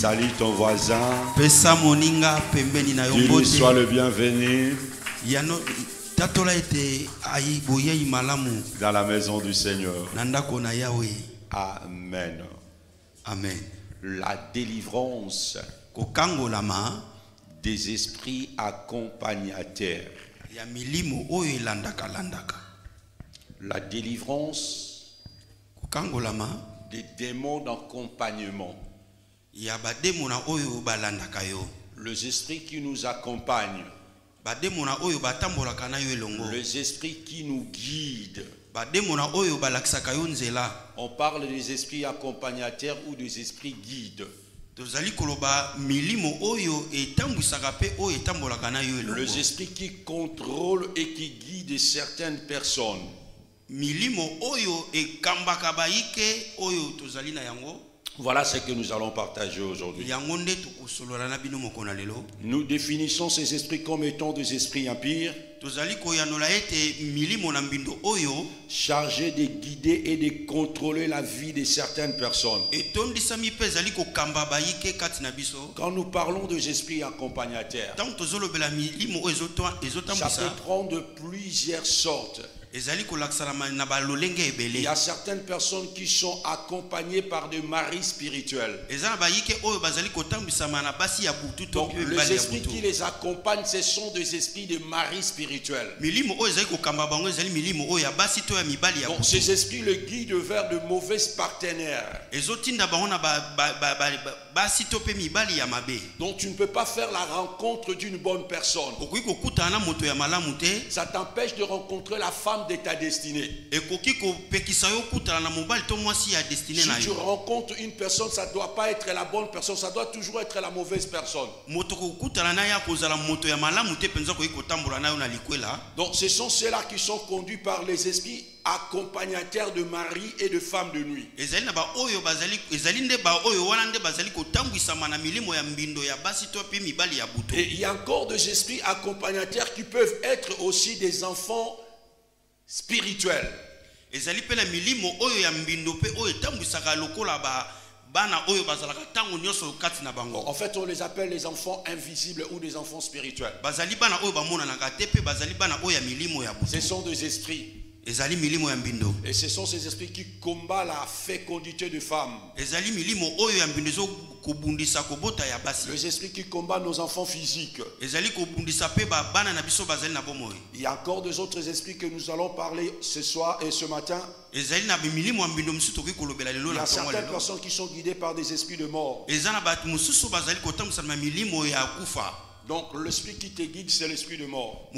Salut ton voisin. Dis-lui sois le bienvenu dans la maison du Seigneur. Amen. Amen. La délivrance des esprits accompagnateurs. La délivrance des démons d'accompagnement. Les esprits qui nous accompagnent. Les esprits qui nous guident. On parle des esprits accompagnateurs ou des esprits guides. Les esprits qui contrôlent et qui guident certaines personnes. Voilà ce que nous allons partager aujourd'hui. Nous définissons ces esprits comme étant des esprits impurs, chargés de guider et de contrôler la vie de certaines personnes. Quand nous parlons des esprits accompagnateurs, ça peut prendre plusieurs sortes. Il y a certaines personnes qui sont accompagnées par des maris spirituels. Donc les esprits qui les accompagnent, ce sont des esprits de maris spirituels. Donc ces esprits le guident vers de mauvais partenaires. Donc tu ne peux pas faire la rencontre d'une bonne personne. Ça t'empêche de rencontrer la femme de ta destinée. Si tu rencontres une personne, ça ne doit pas être la bonne personne, ça doit toujours être la mauvaise personne. Donc ce sont ceux-là qui sont conduits par les esprits accompagnateurs de mari et de femmes de nuit. Et il y a encore des esprits accompagnateurs qui peuvent être aussi des enfants spirituels. En fait, on les appelle les enfants invisibles ou des enfants spirituels. Ce sont des esprits. Et ce sont ces esprits qui combattent la fécondité de femmes. Les esprits qui combattent nos enfants physiques. Il y a encore des autres esprits que nous allons parler ce soir et ce matin. Il y a certaines personnes qui sont guidées par des esprits de mort. Donc l'esprit qui te guide, c'est l'esprit de mort.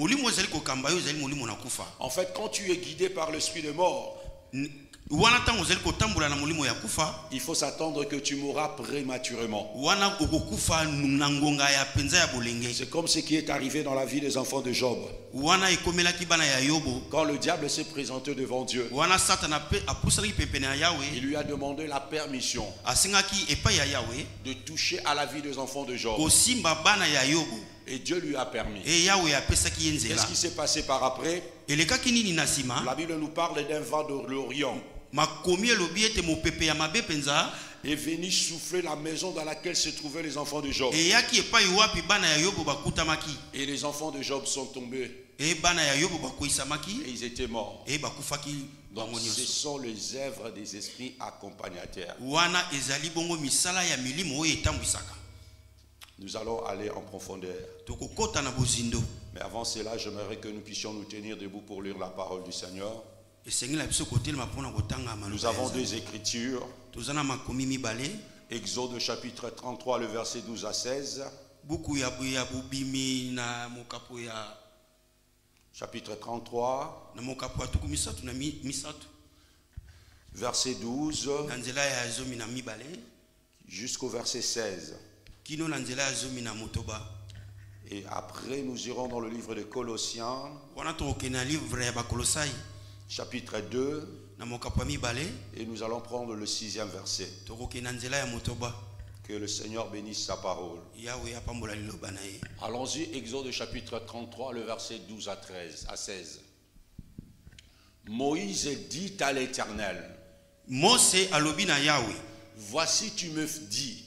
En fait, quand tu es guidé par l'esprit de mort, il faut s'attendre que tu mourras prématurément. C'est comme ce qui est arrivé dans la vie des enfants de Job. Quand le diable s'est présenté devant Dieu, il lui a demandé la permission de toucher à la vie des enfants de Job. Et Dieu lui a permis. Qu'est-ce qui s'est passé par après? La Bible nous parle d'un vent de l'Orient est venu souffler la maison dans laquelle se trouvaient les enfants de Job. Et les enfants de Job sont tombés. Et ils étaient morts. Donc ce sont les œuvres des esprits accompagnateurs. Nous allons aller en profondeur. Mais avant cela, j'aimerais que nous puissions nous tenir debout pour lire la parole du Seigneur. Nous avons deux écritures. Exode chapitre 33, le verset 12 à 16. Chapitre 33, verset 12 jusqu'au verset 16. Et après, nous irons dans le livre de Colossiens, chapitre 2, et nous allons prendre le 6e verset. Que le Seigneur bénisse sa parole. Allons-y, Exode chapitre 33, le verset 12 à 16. Moïse dit à l'Éternel: voici tu me dis,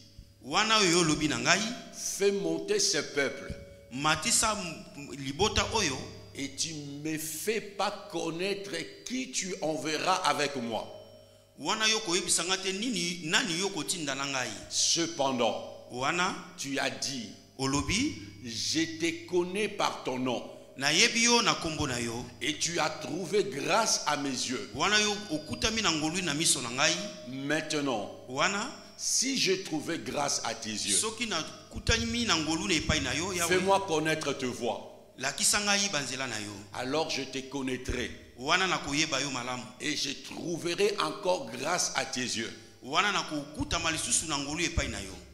fais monter ce peuple et tu me fais pas connaître qui tu enverras avec moi. Cependant, tu as dit, je te connais par ton nom et tu as trouvé grâce à mes yeux. Maintenant, si j'ai trouvé grâce à tes yeux, fais-moi connaître tes voies. Alors je te connaîtrai et je trouverai encore grâce à tes yeux.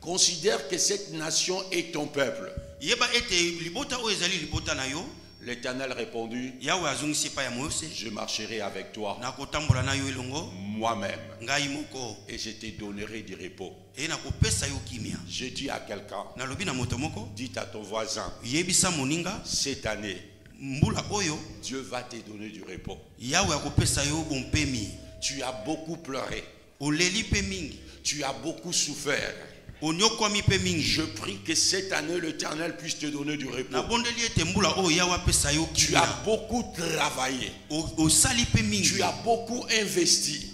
Considère que cette nation est ton peuple. L'Éternel répondit, je marcherai avec toi moi-même et je te donnerai du repos. Je dis à quelqu'un, dites à ton voisin, cette année, Dieu va te donner du repos. Tu as beaucoup pleuré. Tu as beaucoup souffert. Je prie que cette année l'Éternel puisse te donner du repos. Tu as beaucoup travaillé. Tu as beaucoup investi.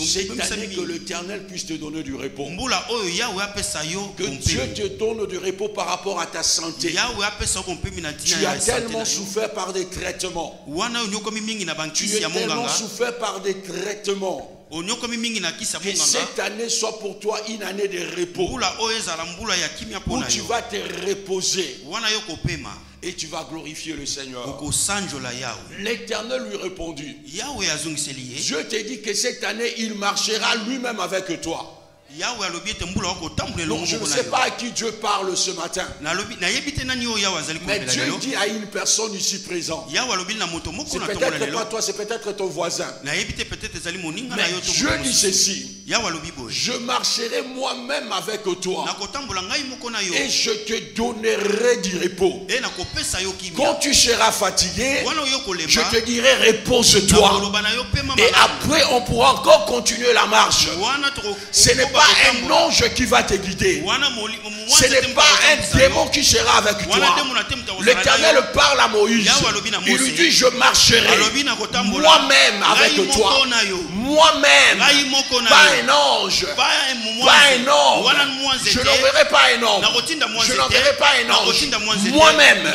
Cette année que l'Éternel puisse te donner du repos. Que Dieu te donne du repos par rapport à ta santé. Tu as tellement souffert par des traitements. Tu as tellement souffert par des traitements. Que cette année soit pour toi une année de repos où tu vas te reposer et tu vas glorifier le Seigneur. L'Éternel lui répondit, Dieu te dit que cette année il marchera lui-même avec toi. Donc je ne sais pas à qui Dieu parle ce matin, mais Dieu dit à une personne ici présente. C'est peut-être pas toi, c'est peut-être ton voisin. Mais Dieu dit ceci, je marcherai moi-même avec toi et je te donnerai du repos. Quand tu seras fatigué, je te dirai repose-toi et après on pourra encore continuer la marche. Ce n'est pas un ange qui va te guider. Ce n'est pas un démon qui sera avec toi. L'Éternel parle à Moïse. Il lui dit, je marcherai moi-même avec toi. Moi-même. Pas un ange. Pas un homme. Je n'enverrai pas un homme. Je n'enverrai pas un ange. Moi-même,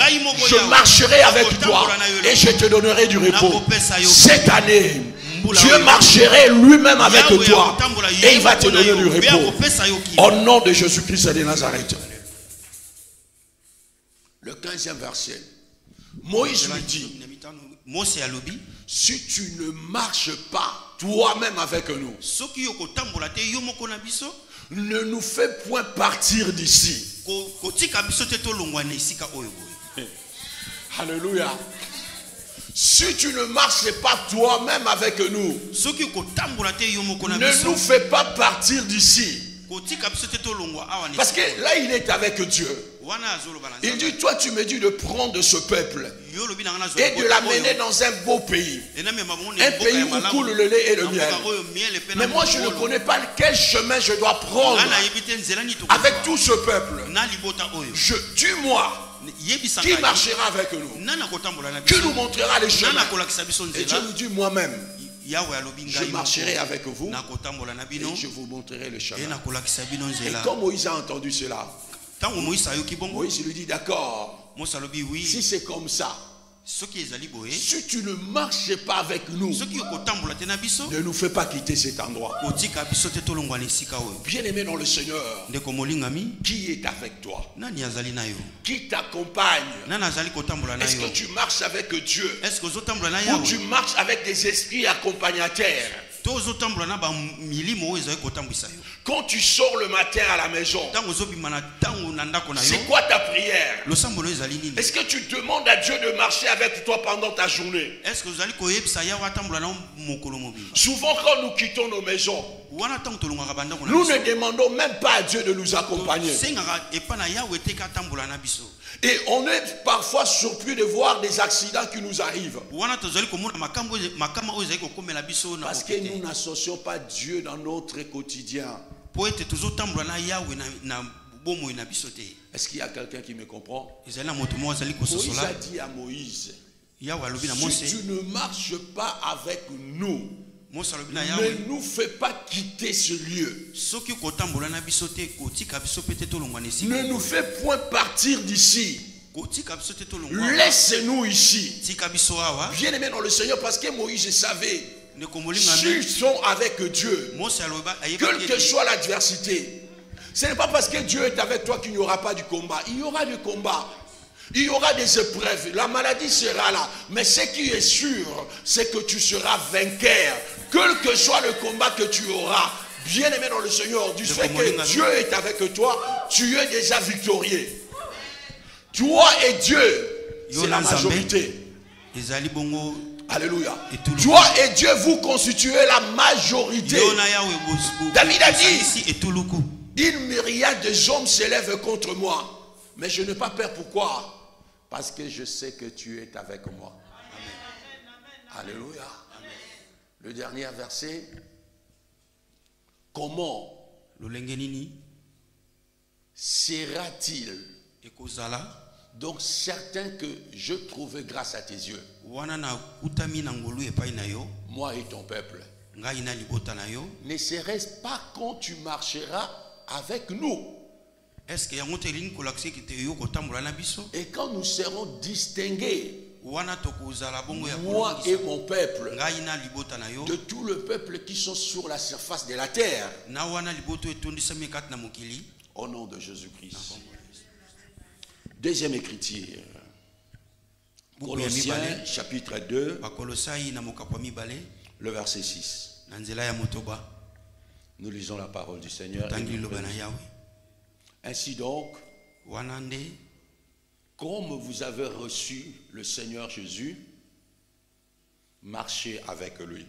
je marcherai avec toi et je te donnerai du repos. Cette année, Dieu marcherait lui-même avec toi et il va te donner du repos. Au nom de Jésus-Christ de Nazareth. Le 15e verset. Moïse lui dit, si tu ne marches pas toi-même avec nous, ne nous fais point partir d'ici. Alléluia. Si tu ne marches pas toi-même avec nous, ne nous fais pas partir d'ici. Parce que là il est avec Dieu. Il dit, toi tu me dis de prendre ce peuple et de l'amener dans un beau pays. Un pays où coule le lait et le miel. Mais moi je ne connais pas quel chemin je dois prendre avec tout ce peuple. Dis-moi, qui marchera avec nous? Qui nous montrera les chemins? Et Dieu nous dit, moi-même, je marcherai avec vous et je vous montrerai le chemin. Et quand Moïse a entendu cela, Moïse lui dit, d'accord, si c'est comme ça, si tu ne marches pas avec nous, ne nous fais pas quitter cet endroit. Bien aimé dans le Seigneur, qui est avec toi? Qui t'accompagne? Est-ce que tu marches avec Dieu ou tu marches avec des esprits accompagnateurs? Quand tu sors le matin à la maison, c'est quoi ta prière? Est-ce que tu demandes à Dieu de marcher avec toi pendant ta journée? Souvent quand nous quittons nos maisons, nous ne demandons même pas à Dieu de nous accompagner. Et on est parfois surpris de voir des accidents qui nous arrivent. Parce que nous n'associons pas Dieu dans notre quotidien. Est-ce qu'il y a quelqu'un qui me comprend? Moïse a dit à Moïse, si tu ne marches pas avec nous, ne nous fais pas quitter ce lieu. Ne nous fais point partir d'ici. Laisse-nous ici. Bien aimé dans le Seigneur, parce que Moïse savait, s'ils sont avec Dieu, quelle que soit l'adversité, ce n'est pas parce que Dieu est avec toi qu'il n'y aura pas du combat. Il y aura du combat. Il y aura des épreuves. La maladie sera là. Mais ce qui est sûr, c'est que tu seras vainqueur. Quel que soit le combat que tu auras, bien aimé dans le Seigneur, du fait que Dieu est avec toi, tu es déjà victorieux. Toi et Dieu, c'est la majorité. Alléluia. Toi et Dieu, vous constituez la majorité. David a dit, une myriade de hommes s'élèvent contre moi, mais je n'ai pas peur. Pourquoi? Parce que je sais que tu es avec moi. Amen. Alléluia. Amen. Le dernier verset. Comment sera-t-il donc certain que je trouve grâce à tes yeux, moi et ton peuple? Ne serait-ce pas quand tu marcheras avec nous? Et quand nous serons distingués, moi et mon peuple, de tout le peuple qui sont sur la surface de la terre, au nom de Jésus-Christ. Deuxième écriture, Colossiens chapitre 2, le verset 6. Nous lisons la parole du Seigneur. Ainsi donc, comme vous avez reçu le Seigneur Jésus, marchez avec lui.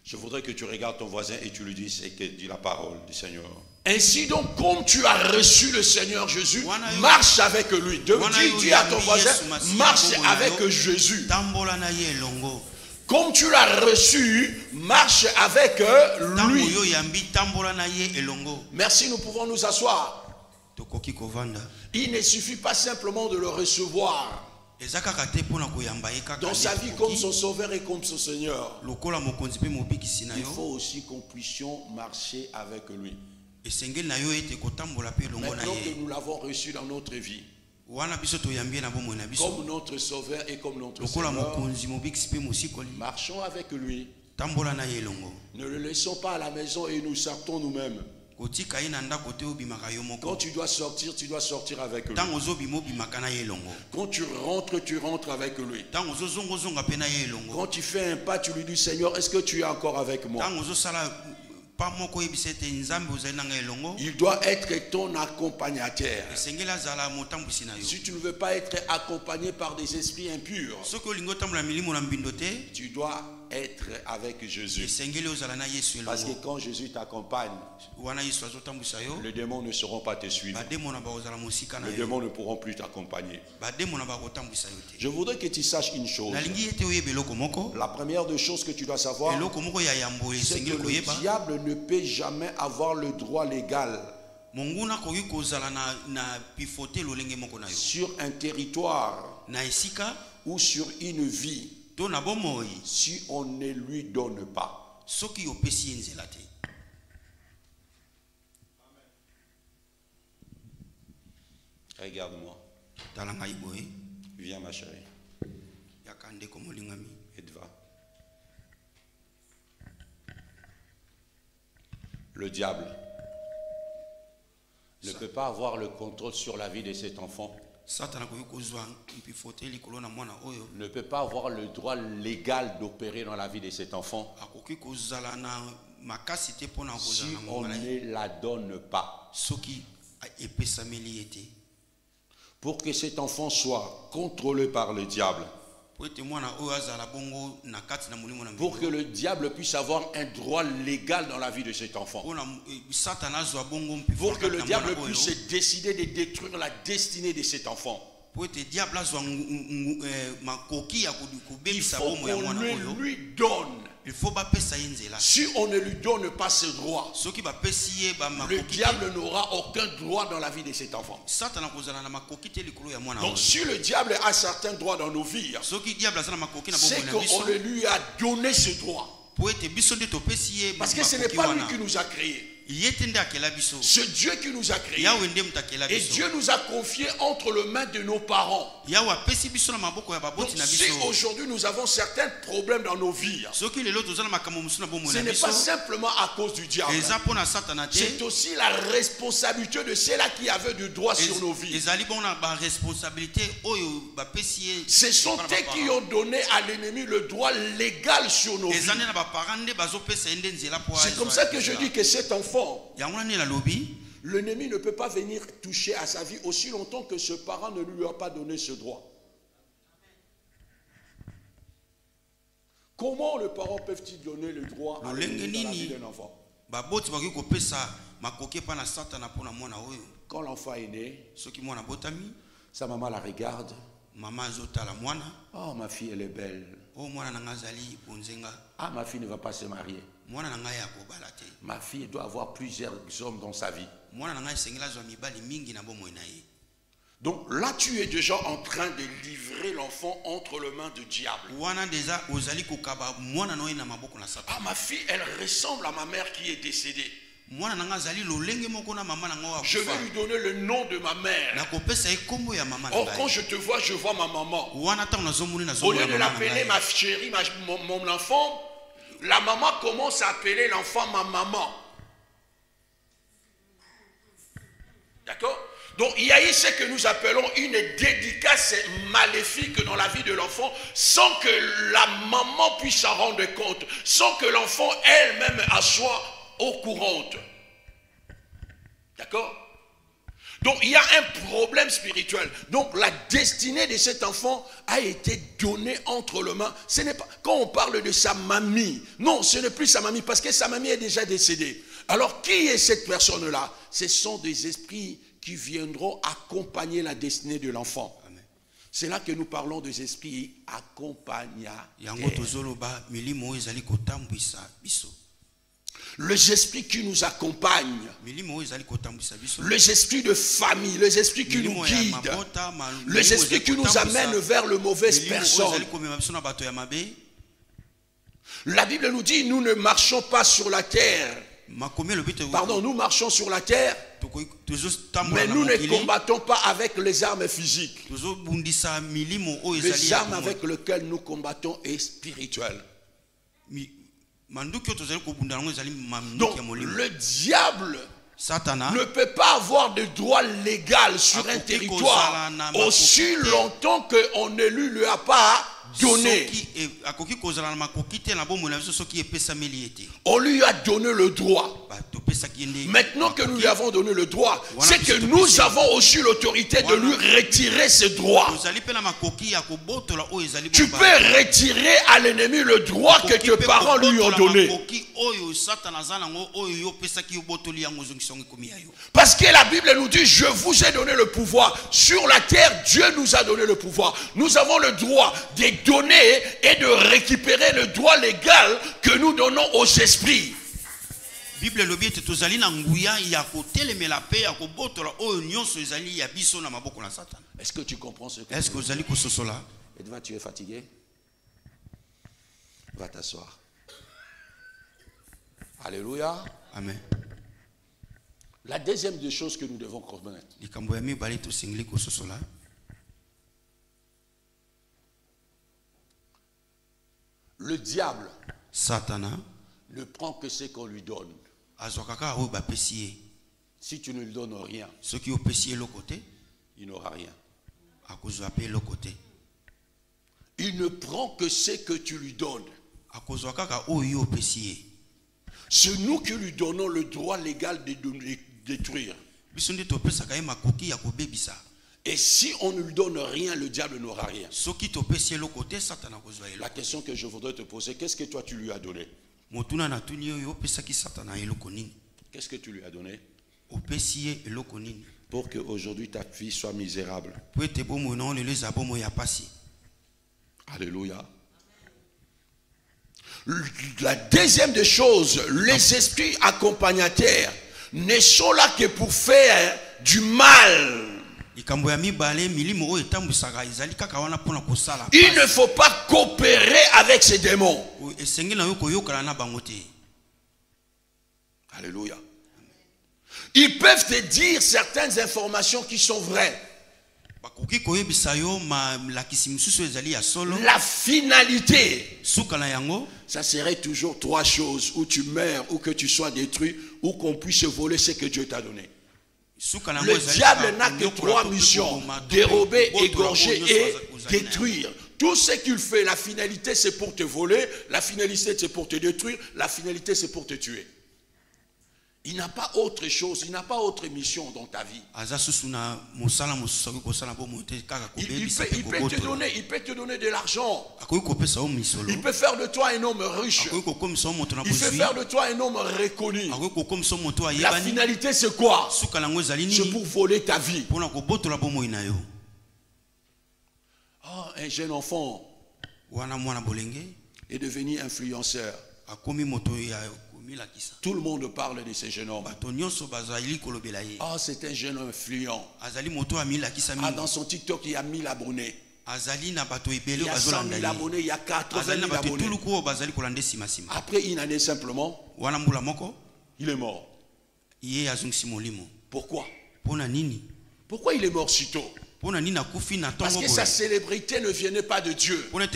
Je voudrais que tu regardes ton voisin et tu lui dises ce que dit la parole du Seigneur. Ainsi donc, comme tu as reçu le Seigneur Jésus, marche avec lui. Dis à ton voisin, marche avec Jésus. Comme tu l'as reçu, marche avec lui. Merci, nous pouvons nous asseoir. Il ne suffit pas simplement de le recevoir dans sa vie comme son sauveur et comme son Seigneur. Il faut aussi qu'on puisse marcher avec lui. Maintenant que nous l'avons reçu dans notre vie, comme notre sauveur et comme notre Seigneur, marchons avec lui. Ne le laissons pas à la maison et nous sortons nous-mêmes. Quand tu dois sortir avec lui. Quand tu rentres avec lui. Quand tu fais un pas, tu lui dis, Seigneur, est-ce que tu es encore avec moi? Il doit être ton accompagnateur. Si tu ne veux pas être accompagné par des esprits impurs, tu dois être avec Jésus. Parce que quand Jésus t'accompagne, les démons ne sauront pas te suivre. Les démons ne pourront plus t'accompagner. Je voudrais que tu saches une chose. La première des choses que tu dois savoir, c'est que le diable ne peut jamais avoir le droit légal sur un territoire ou sur une vie si on ne lui donne pas. Regarde-moi. Viens ma chérie. Edva. Le diable ne peut pas avoir le contrôle sur la vie de cet enfant. Ne peut pas avoir le droit légal d'opérer dans la vie de cet enfant si on ne la donne pas. Pour que cet enfant soit contrôlé par le diable, pour que le diable puisse avoir un droit légal dans la vie de cet enfant. Pour que le diable puisse décider de détruire la destinée de cet enfant. Il faut qu'on lui donne. Si on ne lui donne pas ce droit, le diable n'aura aucun droit dans la vie de cet enfant. Donc si le diable a certains droits dans nos vies, c'est qu'on lui a donné ce droit. Parce que ce n'est pas lui qui nous a créés. C'est Dieu qui nous a créés. Et Dieu nous a confiés entre les mains de nos parents. Donc si aujourd'hui nous avons certains problèmes dans nos vies, ce n'est pas simplement à cause du diable. C'est aussi la responsabilité de ceux-là qui avaient du droit sur nos vies. Ce sont eux qui ont donné à l'ennemi le droit légal sur nos vies. C'est comme ça que je dis que cet enfant, l'ennemi ne peut pas venir toucher à sa vie aussi longtemps que ce parent ne lui a pas donné ce droit. Comment les parents peuvent-ils donner le droit à l'ennemi dans la vie d'un enfant? Quand l'enfant est né, sa maman la regarde. Oh, ma fille, elle est belle. Ah, ma fille ne va pas se marier. Ma fille doit avoir plusieurs hommes dans sa vie. Donc là, tu es déjà en train de livrer l'enfant entre les mains du diable. Ah, ma fille, elle ressemble à ma mère qui est décédée. Je vais lui donner le nom de ma mère. Or, quand je te vois, je vois ma maman. Au lieu de l'appeler ma chérie, mon enfant, la maman commence à appeler l'enfant ma maman. D'accord? Donc il y a ici ce que nous appelons une dédicace maléfique dans la vie de l'enfant, sans que la maman puisse s'en rendre compte, sans que l'enfant elle-même soit au courant. D'accord? Donc il y a un problème spirituel. Donc la destinée de cet enfant a été donnée entre les mains. Ce n'est pas, quand on parle de sa mamie, non, ce n'est plus sa mamie, parce que sa mamie est déjà décédée. Alors qui est cette personne-là? Ce sont des esprits qui viendront accompagner la destinée de l'enfant. C'est là que nous parlons des esprits accompagnateurs. Les esprits qui nous accompagnent, les esprits de famille, les esprits qui nous guident, les esprits qui nous amènent vers les mauvaises personnes. La Bible nous dit, nous ne marchons pas sur la terre. Pardon, nous marchons sur la terre, mais nous ne combattons pas avec les armes physiques. Les armes avec lesquelles nous combattons est spirituelles. Donc le diable ne peut pas avoir de droit légal sur un territoire aussi longtemps qu'on ne lui a pas donné. On lui a donné le droit. Maintenant que nous lui avons donné le droit, c'est que nous avons aussi l'autorité de lui retirer ce droit. Tu peux retirer à l'ennemi le droit que tes parents lui ont donné. Parce que la Bible nous dit, je vous ai donné le pouvoir. Sur la terre, Dieu nous a donné le pouvoir. Nous avons le droit de donner et de récupérer le droit légal que nous donnons aux esprits. Est-ce que tu comprends ce que tu dis? Edouard, tu es fatigué? Va t'asseoir. Alléluia. Amen. La deuxième des choses que nous devons connaître, le diable ne prend que ce qu'on lui donne. Si tu ne lui donnes rien, il n'aura rien. Il ne prend que ce que tu lui donnes. C'est nous qui lui donnons le droit légal de détruire. Et si on ne lui donne rien, le diable n'aura rien. La question que je voudrais te poser, qu'est-ce que toi tu lui as donné? Qu'est-ce que tu lui as donné pour qu'aujourd'hui ta fille soit misérable? Alléluia. La deuxième des choses, les esprits accompagnateurs ne sont là que pour faire du mal. Il ne faut pas coopérer avec ces démons. Alléluia. Ils peuvent te dire certaines informations qui sont vraies. La finalité, ça serait toujours trois choses: ou tu meurs, ou que tu sois détruit, ou qu'on puisse voler ce que Dieu t'a donné. Le diable n'a que trois missions: dérober, égorger et détruire. Tout ce qu'il fait, la finalité c'est pour te voler, la finalité c'est pour te détruire, la finalité c'est pour te tuer. Il n'a pas autre chose, il n'a pas autre mission dans ta vie. Il peut te donner de l'argent. Il peut faire de toi un homme riche. Il peut faire de toi un homme reconnu. La finalité c'est quoi? C'est pour voler ta vie. Oh, un jeune enfant est devenu influenceur. Tout le monde parle de ce jeune homme. Ah, c'est un jeune homme influent. Ah, dans son TikTok, il y a 1000 abonnés. Il y a 100 000 abonnés, il y a 80 000 abonnés. Après une année simplement, il est mort. Pourquoi? Pourquoi il est mort si tôt? Parce que sa célébrité ne venait pas de Dieu. Parce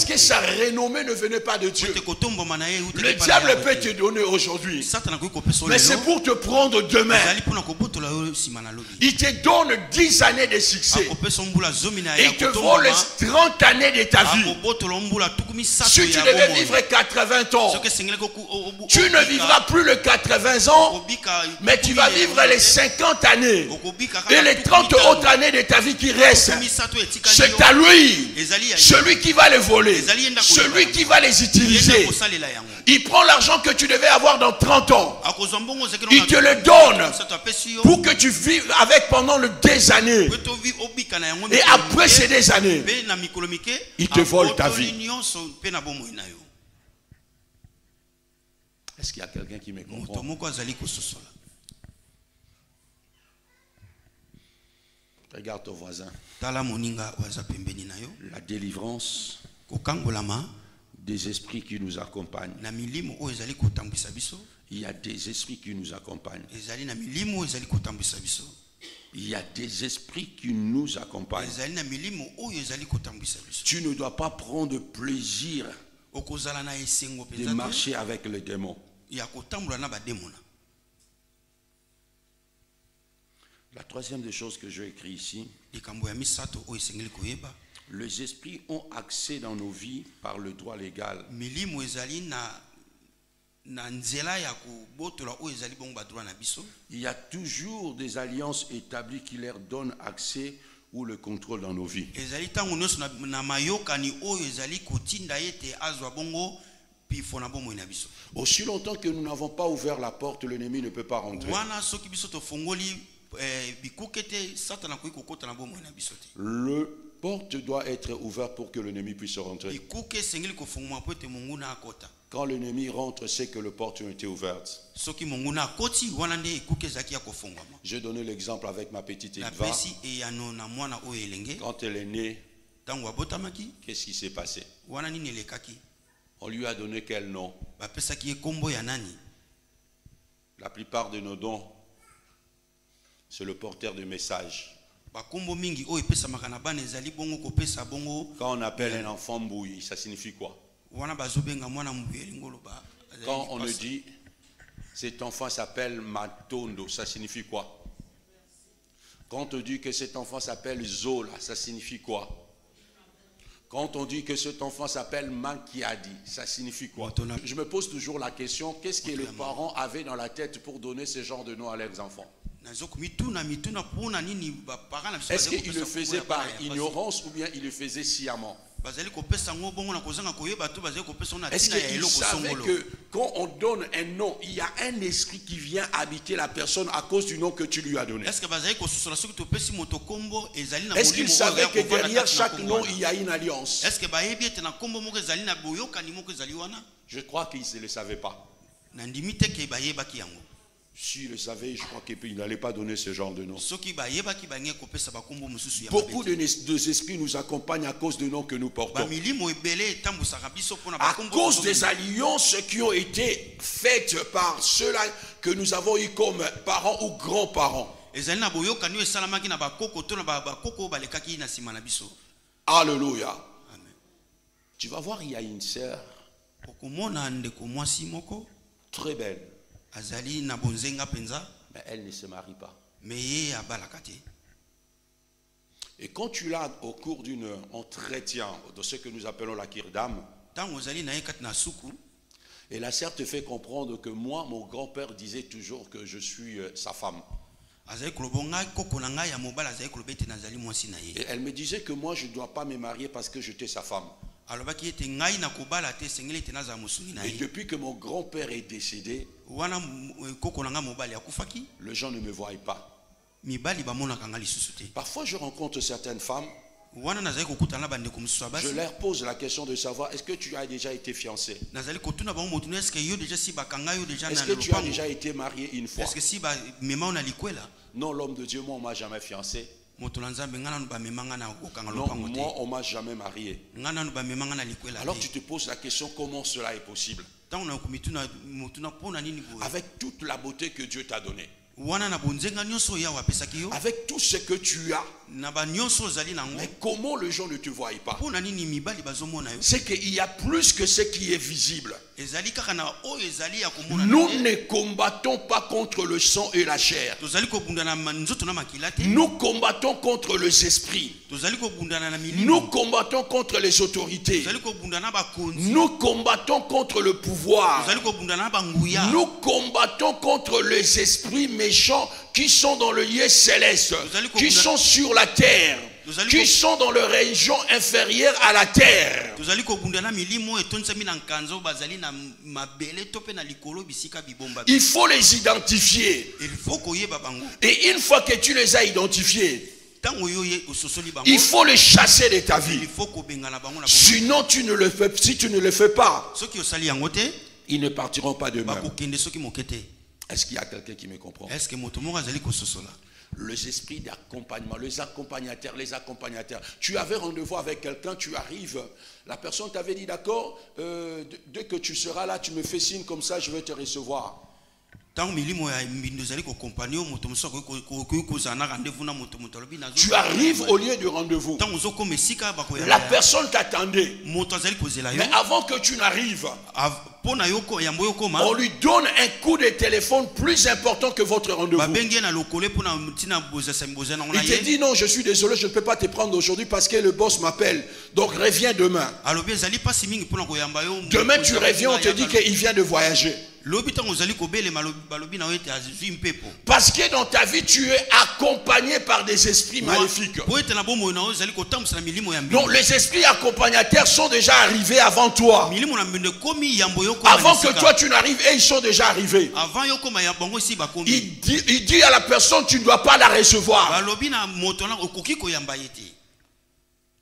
que sa renommée ne venait pas de Dieu. Le diable peut te donner aujourd'hui, mais c'est pour te prendre demain. Il te donne 10 années de succès. Il te vole 30 années de ta vie. Si tu devais vivre 80 ans, tu ne vivras plus les 80 ans, mais tu vas vivre les 50 années. Et les 30 autres années de ta vie qui restent, c'est à lui, celui qui va les voler, celui qui va les utiliser. Il prend l'argent que tu devais avoir dans 30 ans, il te le donne pour que tu vives avec pendant des années. Et après ces des années, il te vole ta vie. Est-ce qu'il y a quelqu'un qui me comprend? Regarde ton voisin. La délivrance des esprits qui nous accompagnent. Il y a des esprits qui nous accompagnent. Il y a des esprits qui nous accompagnent. Tu ne dois pas prendre plaisir de marcher avec les démons. La troisième des choses que j'ai écrit ici, les esprits ont accès dans nos vies par le droit légal. Il y a toujours des alliances établies qui leur donnent accès ou le contrôle dans nos vies. Aussi longtemps que nous n'avons pas ouvert la porte, l'ennemi ne peut pas rentrer. Le porte doit être ouverte pour que l'ennemi puisse rentrer. Quand l'ennemi rentre, c'est que le porte a été ouverte. J'ai donné l'exemple avec ma petite Eva. Quand elle est née, qu'est-ce qui s'est passé? On lui a donné quel nom? La plupart de nos dons, c'est le porteur de message. Quand on appelle un enfant Mbouyi, ça signifie quoi? Quand on le dit, cet enfant s'appelle Matondo, ça signifie quoi? Quand on dit que cet enfant s'appelle Zola, ça signifie quoi? Quand on dit que cet enfant s'appelle Mankiadi, ça signifie quoi? Je me pose toujours la question, qu'est-ce que les parents avaient dans la tête pour donner ce genre de nom à leurs enfants? Est-ce qu'il le faisait par ignorance ou bien il le faisait sciemment? Est-ce qu'il savait que quand on donne un nom, il y a un esprit qui vient habiter la personne à cause du nom que tu lui as donné? Est-ce qu'il savait que derrière chaque nom, il y a une alliance? Je crois qu'il ne le savait pas. S'il le savait, je crois qu'il n'allait pas donner ce genre de nom. Beaucoup de esprits nous accompagnent à cause des noms que nous portons. À cause des alliances qui ont été faites par ceux-là que nous avons eu comme parents ou grands-parents. Alléluia. Tu vas voir, il y a une sœur très belle. Mais elle ne se marie pas. Et quand tu l'as au cours d'un entretien de ce que nous appelons la kirdam, et la sœur te fait comprendre que moi, mon grand-père disait toujours que je suis sa femme. Et elle me disait que moi je ne dois pas me marier parce que j'étais sa femme. Et depuis que mon grand-père est décédé, les gens ne me voient pas. Parfois je rencontre certaines femmes, je leur pose la question de savoir, est-ce que tu as déjà été fiancé? Est-ce que tu as déjà été marié une fois? Non, l'homme de Dieu, moi on ne m'a jamais fiancé. Non, moi on ne m'a jamais marié. Alors tu te poses la question, comment cela est possible? Avec toute la beauté que Dieu t'a donnée, avec tout ce que tu as, mais comment les gens ne te voient pas? C'est qu'il y a plus que ce qui est visible. Nous ne combattons pas contre le sang et la chair. Nous combattons contre les esprits. Nous combattons contre les autorités. Nous combattons contre le pouvoir. Nous combattons contre les esprits méchants qui sont dans le lieu céleste, qui sont sur la terre, qui sont dans les régions inférieures à la terre. Il faut les identifier. Et une fois que tu les as identifiés, il faut les chasser de ta vie. Sinon, si tu ne le fais pas, ils ne partiront pas de même. Est-ce qu'il y a quelqu'un qui me comprend? Les esprits d'accompagnement, les accompagnateurs. Tu avais rendez-vous avec quelqu'un, tu arrives, la personne t'avait dit d'accord, dès que tu seras là, tu me fais signe comme ça, je vais te recevoir. Tu arrives au lieu de rendez-vous. La personne t'attendait. Mais avant que tu n'arrives, on lui donne un coup de téléphone plus important que votre rendez-vous. Il te dit non, je suis désolé, je ne peux pas te prendre aujourd'hui parce que le boss m'appelle. Donc reviens demain. Demain tu reviens, on te dit qu'il vient de voyager. Parce que dans ta vie tu es accompagné par des esprits maléfiques. Donc les esprits accompagnateurs sont déjà arrivés avant toi. Avant que toi tu n'arrives, et ils sont déjà arrivés. Il dit à la personne, tu ne dois pas la recevoir.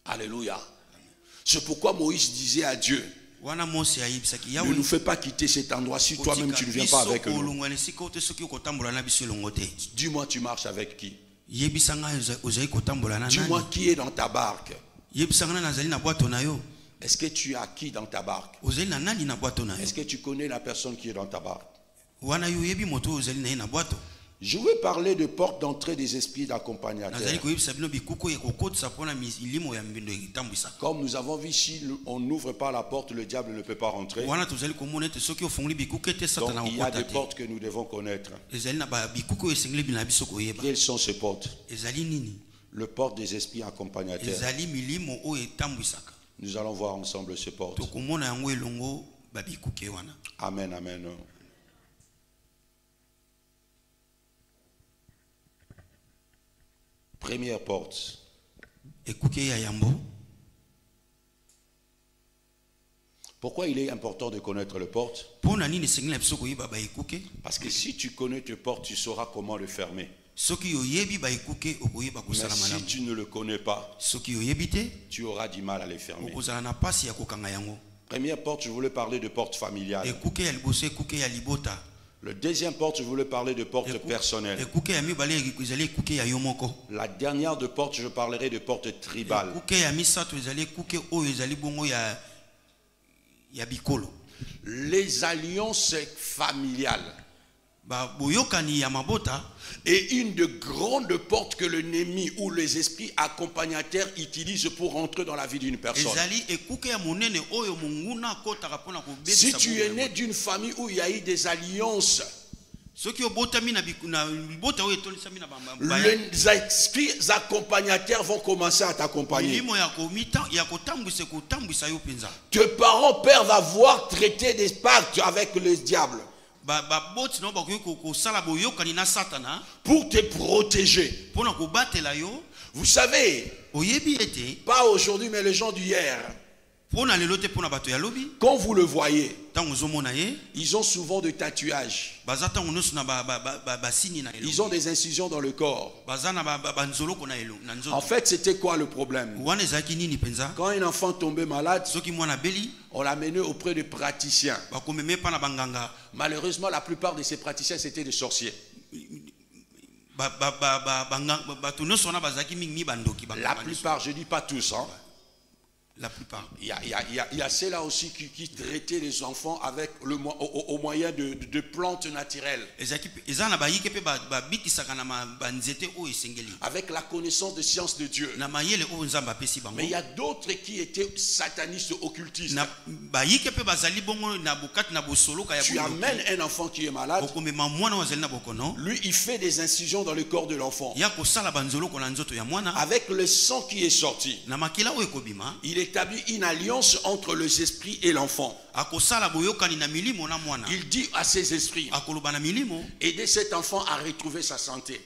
Alléluia. C'est pourquoi Moïse disait à Dieu, ne nous fais pas quitter cet endroit si toi-même tu ne viens pas avec nous. Dis-moi, tu marches avec qui? Dis-moi qui est dans ta barque. Est-ce que tu as qui dans ta barque? Est-ce que tu connais la personne qui est dans ta barque? Je veux parler de porte d'entrée des esprits d'accompagnateurs. Comme nous avons vu, si on n'ouvre pas la porte, le diable ne peut pas rentrer. Donc il y a des portes que nous devons connaître. Quelles sont ces portes? Le porte des esprits accompagnateurs. Nous allons voir ensemble ces portes. Amen, amen. Première porte. Pourquoi il est important de connaître les portes? Parce que si tu connais tes portes, tu sauras comment le fermer. Mais si tu ne le connais pas, tu auras du mal à les fermer. Première porte, je voulais parler de porte familiale. Le deuxième porte, je voulais parler de porte personnelle. La dernière de porte, je parlerai de porte tribale. Les alliances familiales est une de grandes portes que l'ennemi ou les esprits accompagnateurs utilisent pour entrer dans la vie d'une personne. Si tu es né d'une famille où il y a eu des alliances, les esprits accompagnateurs vont commencer à t'accompagner. Tes parents peuvent avoir traité des pactes avec les diables pour te protéger. Vous savez, pas aujourd'hui, mais les gens d'hier, quand vous le voyez, ils ont souvent des tatouages. Ils ont des incisions dans le corps. En fait, c'était quoi le problème? Quand un enfant tombait malade, on l'a mené auprès de praticiens. Malheureusement, la plupart de ces praticiens, c'était des sorciers. La plupart, je ne dis pas tous, hein. La plupart. Il y a ceux-là aussi qui traitaient les enfants avec au moyen de plantes naturelles. Avec la connaissance de science de Dieu. Mais il y a d'autres qui étaient satanistes occultistes. Tu amènes un enfant qui est malade. Lui, il fait des incisions dans le corps de l'enfant. Avec le sang qui est sorti, il établit une alliance entre les esprits et l'enfant. Il dit à ces esprits, aidez cet enfant à retrouver sa santé.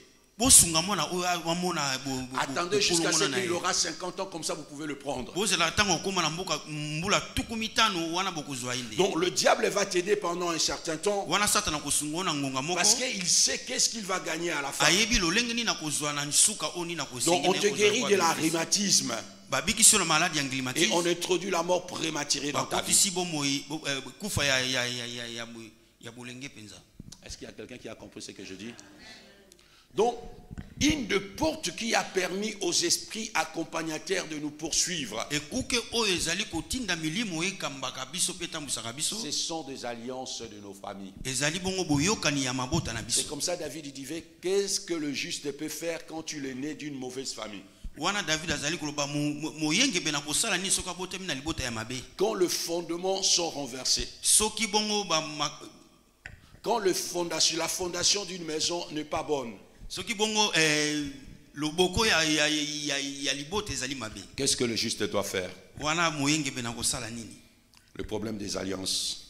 Attendez jusqu'à ce qu'il aura 50 ans, comme ça vous pouvez le prendre. Donc le diable va t'aider pendant un certain temps, parce qu'il sait qu'est-ce qu'il va gagner à la fin. Donc on te guérit de la rhumatisme. Et on introduit la mort prématurée dans ta vie. Est-ce qu'il y a quelqu'un qui a compris ce que je dis? Donc, une des portes qui a permis aux esprits accompagnateurs de nous poursuivre, ce sont des alliances de nos familles. C'est comme ça David disait, qu'est-ce que le juste peut faire quand tu es né d'une mauvaise famille? Quand le fondement sont renversés, quand la fondation d'une maison n'est pas bonne, qu'est-ce que le juste doit faire? Le problème des alliances.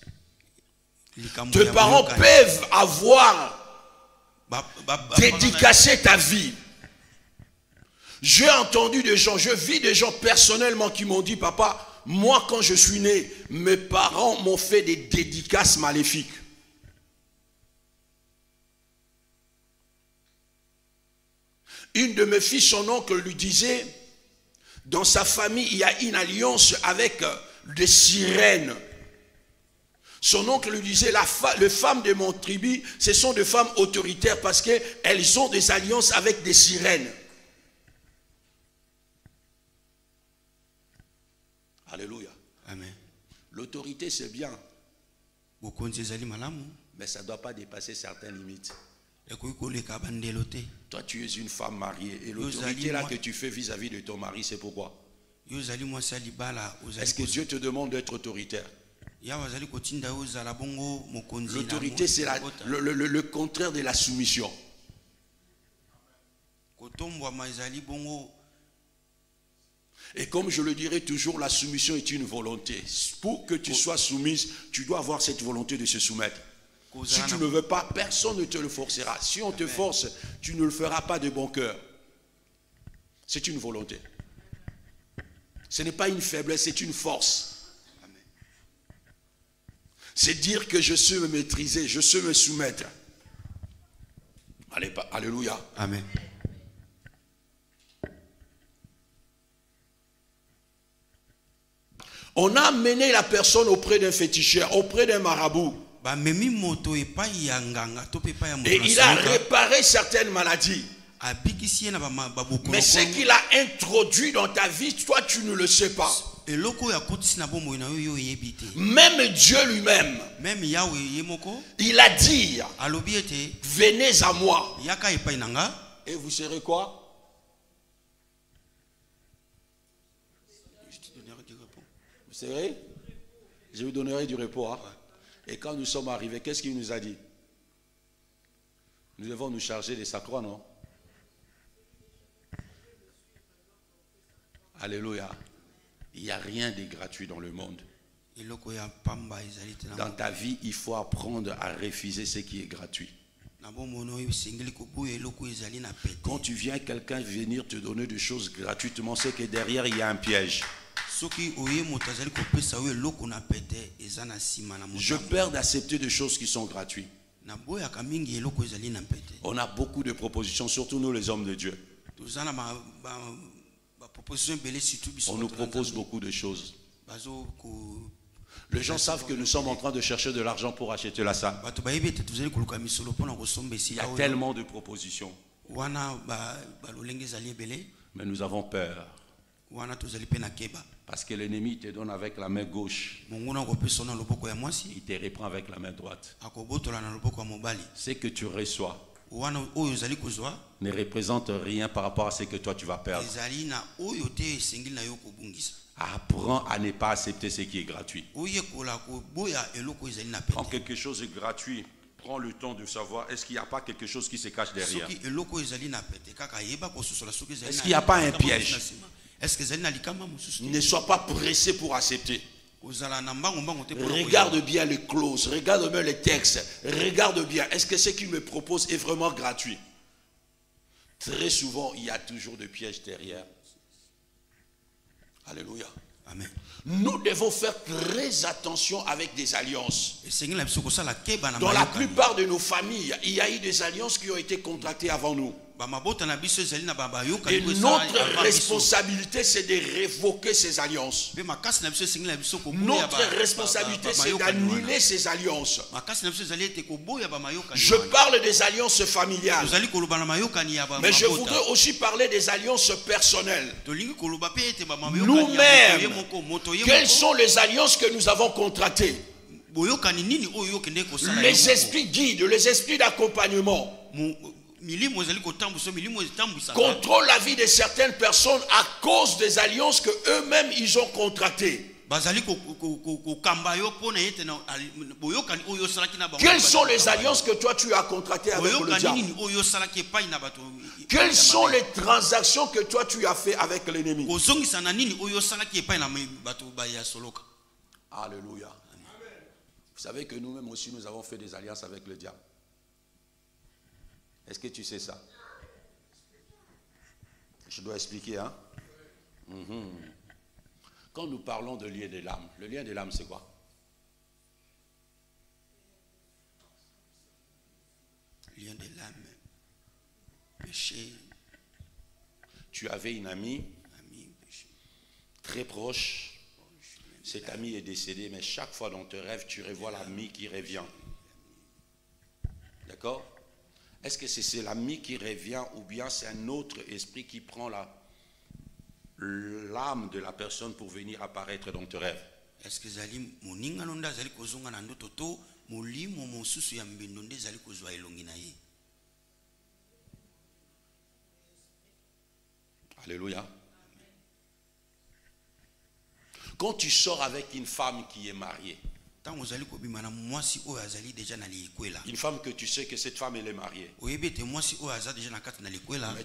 Tes parents peuvent avoir dédicacé ta vie. J'ai entendu des gens, je vis des gens personnellement qui m'ont dit, papa, moi quand je suis né, mes parents m'ont fait des dédicaces maléfiques. Une de mes filles, son oncle lui disait, dans sa famille, il y a une alliance avec des sirènes. Son oncle lui disait, les femmes de mon tribu, ce sont des femmes autoritaires parce qu'elles ont des alliances avec des sirènes. Alléluia. Amen. L'autorité, c'est bien. Mais ça ne doit pas dépasser certaines limites. Toi, tu es une femme mariée. Et l'autorité là que tu fais vis-à-vis de ton mari, c'est pourquoi? Est-ce que Dieu te demande d'être autoritaire? L'autorité, c'est le contraire de la soumission. Et comme je le dirai toujours, la soumission est une volonté. Pour que tu sois soumise, tu dois avoir cette volonté de se soumettre. Si tu ne veux pas, personne ne te le forcera. Si on te force, tu ne le feras pas de bon cœur. C'est une volonté. Ce n'est pas une faiblesse, c'est une force. C'est dire que je sais me maîtriser, je sais me soumettre. Allez, alléluia. Amen. On a amené la personne auprès d'un féticheur, auprès d'un marabout. Et il a réparé certaines maladies. Mais ce qu'il a introduit dans ta vie, toi tu ne le sais pas. Même Dieu lui-même, il a dit, venez à moi. Et vous serez quoi? Vous serez? Je vous donnerai du repos. Hein? Et quand nous sommes arrivés, qu'est-ce qu'il nous a dit? Nous devons nous charger de sa croix, non? Alléluia. Il n'y a rien de gratuit dans le monde. Dans ta vie, il faut apprendre à refuser ce qui est gratuit. Quand tu viens, quelqu'un venir te donner des choses gratuitement, c'est que derrière, il y a un piège. Je perds d'accepter des choses qui sont gratuites. On a beaucoup de propositions, surtout nous les hommes de Dieu. On nous propose beaucoup de choses. Les gens savent que nous sommes en train de chercher de l'argent pour acheter la salle. Il y a tellement de propositions. Mais nous avons peur. Parce que l'ennemi te donne avec la main gauche. Il te reprend avec la main droite. Ce que tu reçois ne représente rien par rapport à ce que toi tu vas perdre. Apprends à ne pas accepter ce qui est gratuit. Quand quelque chose est gratuit, prends le temps de savoir est-ce qu'il n'y a pas quelque chose qui se cache derrière. Est-ce qu'il n'y a pas un piège? Ne sois pas pressé pour accepter. Regarde bien les clauses, regarde bien les textes, regarde bien, est-ce que ce qu'il me propose est vraiment gratuit? Très souvent, il y a toujours des pièges derrière. Alléluia. Amen. Nous devons faire très attention avec des alliances. Dans la plupart de nos familles, il y a eu des alliances qui ont été contractées avant nous. Et notre responsabilité, c'est de révoquer ces alliances. Notre responsabilité, c'est d'annuler ces alliances. Je parle des alliances familiales. Mais je voudrais aussi parler des alliances personnelles. Nous-mêmes, quelles sont les alliances que nous avons contractées? Les esprits guides, les esprits d'accompagnement contrôlent la vie de certaines personnes à cause des alliances que eux-mêmes ils ont contractées. Quelles sont les alliances que toi tu as contractées avec le diable? Quelles sont les transactions que toi tu as fait avec l'ennemi? Alléluia. Vous savez que nous-mêmes aussi nous avons fait des alliances avec le diable. Est-ce que tu sais ça? Je dois expliquer, hein? Quand nous parlons de lien de l'âme, le lien de l'âme, c'est quoi? Lien de l'âme, péché. Tu avais une amie très proche. Cette amie est décédée, mais chaque fois dans tes rêves, tu revois l'ami qui revient. D'accord? Est-ce que c'est l'ami qui revient ou bien c'est un autre esprit qui prend l'âme de la personne pour venir apparaître dans tes rêves? Est-ce que Alléluia. Quand tu sors avec une femme qui est mariée, une femme que tu sais que cette femme elle est mariée, mais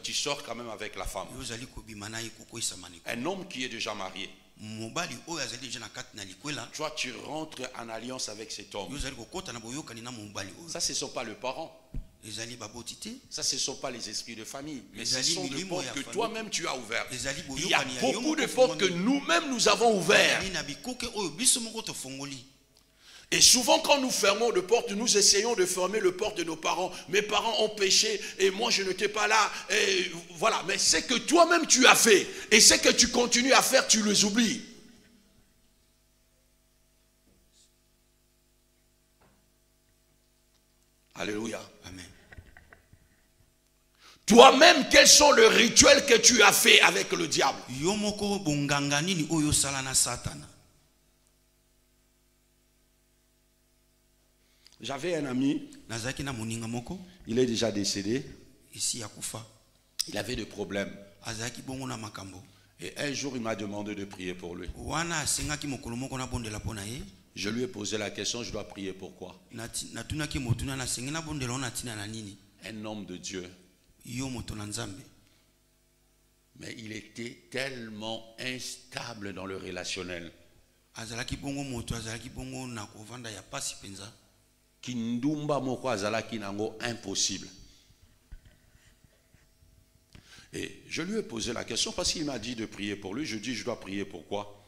tu sors quand même avec la femme. Un homme qui est déjà marié, toi tu rentres en alliance avec cet homme. Ça ce ne sont pas les parents. Ça, ce ne sont pas les esprits de famille, mais ce sont des portes que toi-même tu as ouvertes. Il y a beaucoup de portes que nous-mêmes nous avons ouvertes. Et souvent quand nous fermons de portes, nous essayons de fermer le porte de nos parents. Mes parents ont péché et moi je n'étais pas là. Et voilà, mais c'est que toi-même tu as fait. Et c'est que tu continues à faire, tu les oublies. Alléluia. Amen. Toi-même, quels sont les rituels que tu as fait avec le diable? J'avais un ami, il est déjà décédé. Il avait des problèmes. Et un jour, il m'a demandé de prier pour lui. Je lui ai posé la question, je dois prier pourquoi? Un homme de Dieu. Mais il était tellement instable dans le relationnel. Kindumba moko azalaki nango impossible. Et je lui ai posé la question parce qu'il m'a dit de prier pour lui. Je dis, je dois prier pourquoi?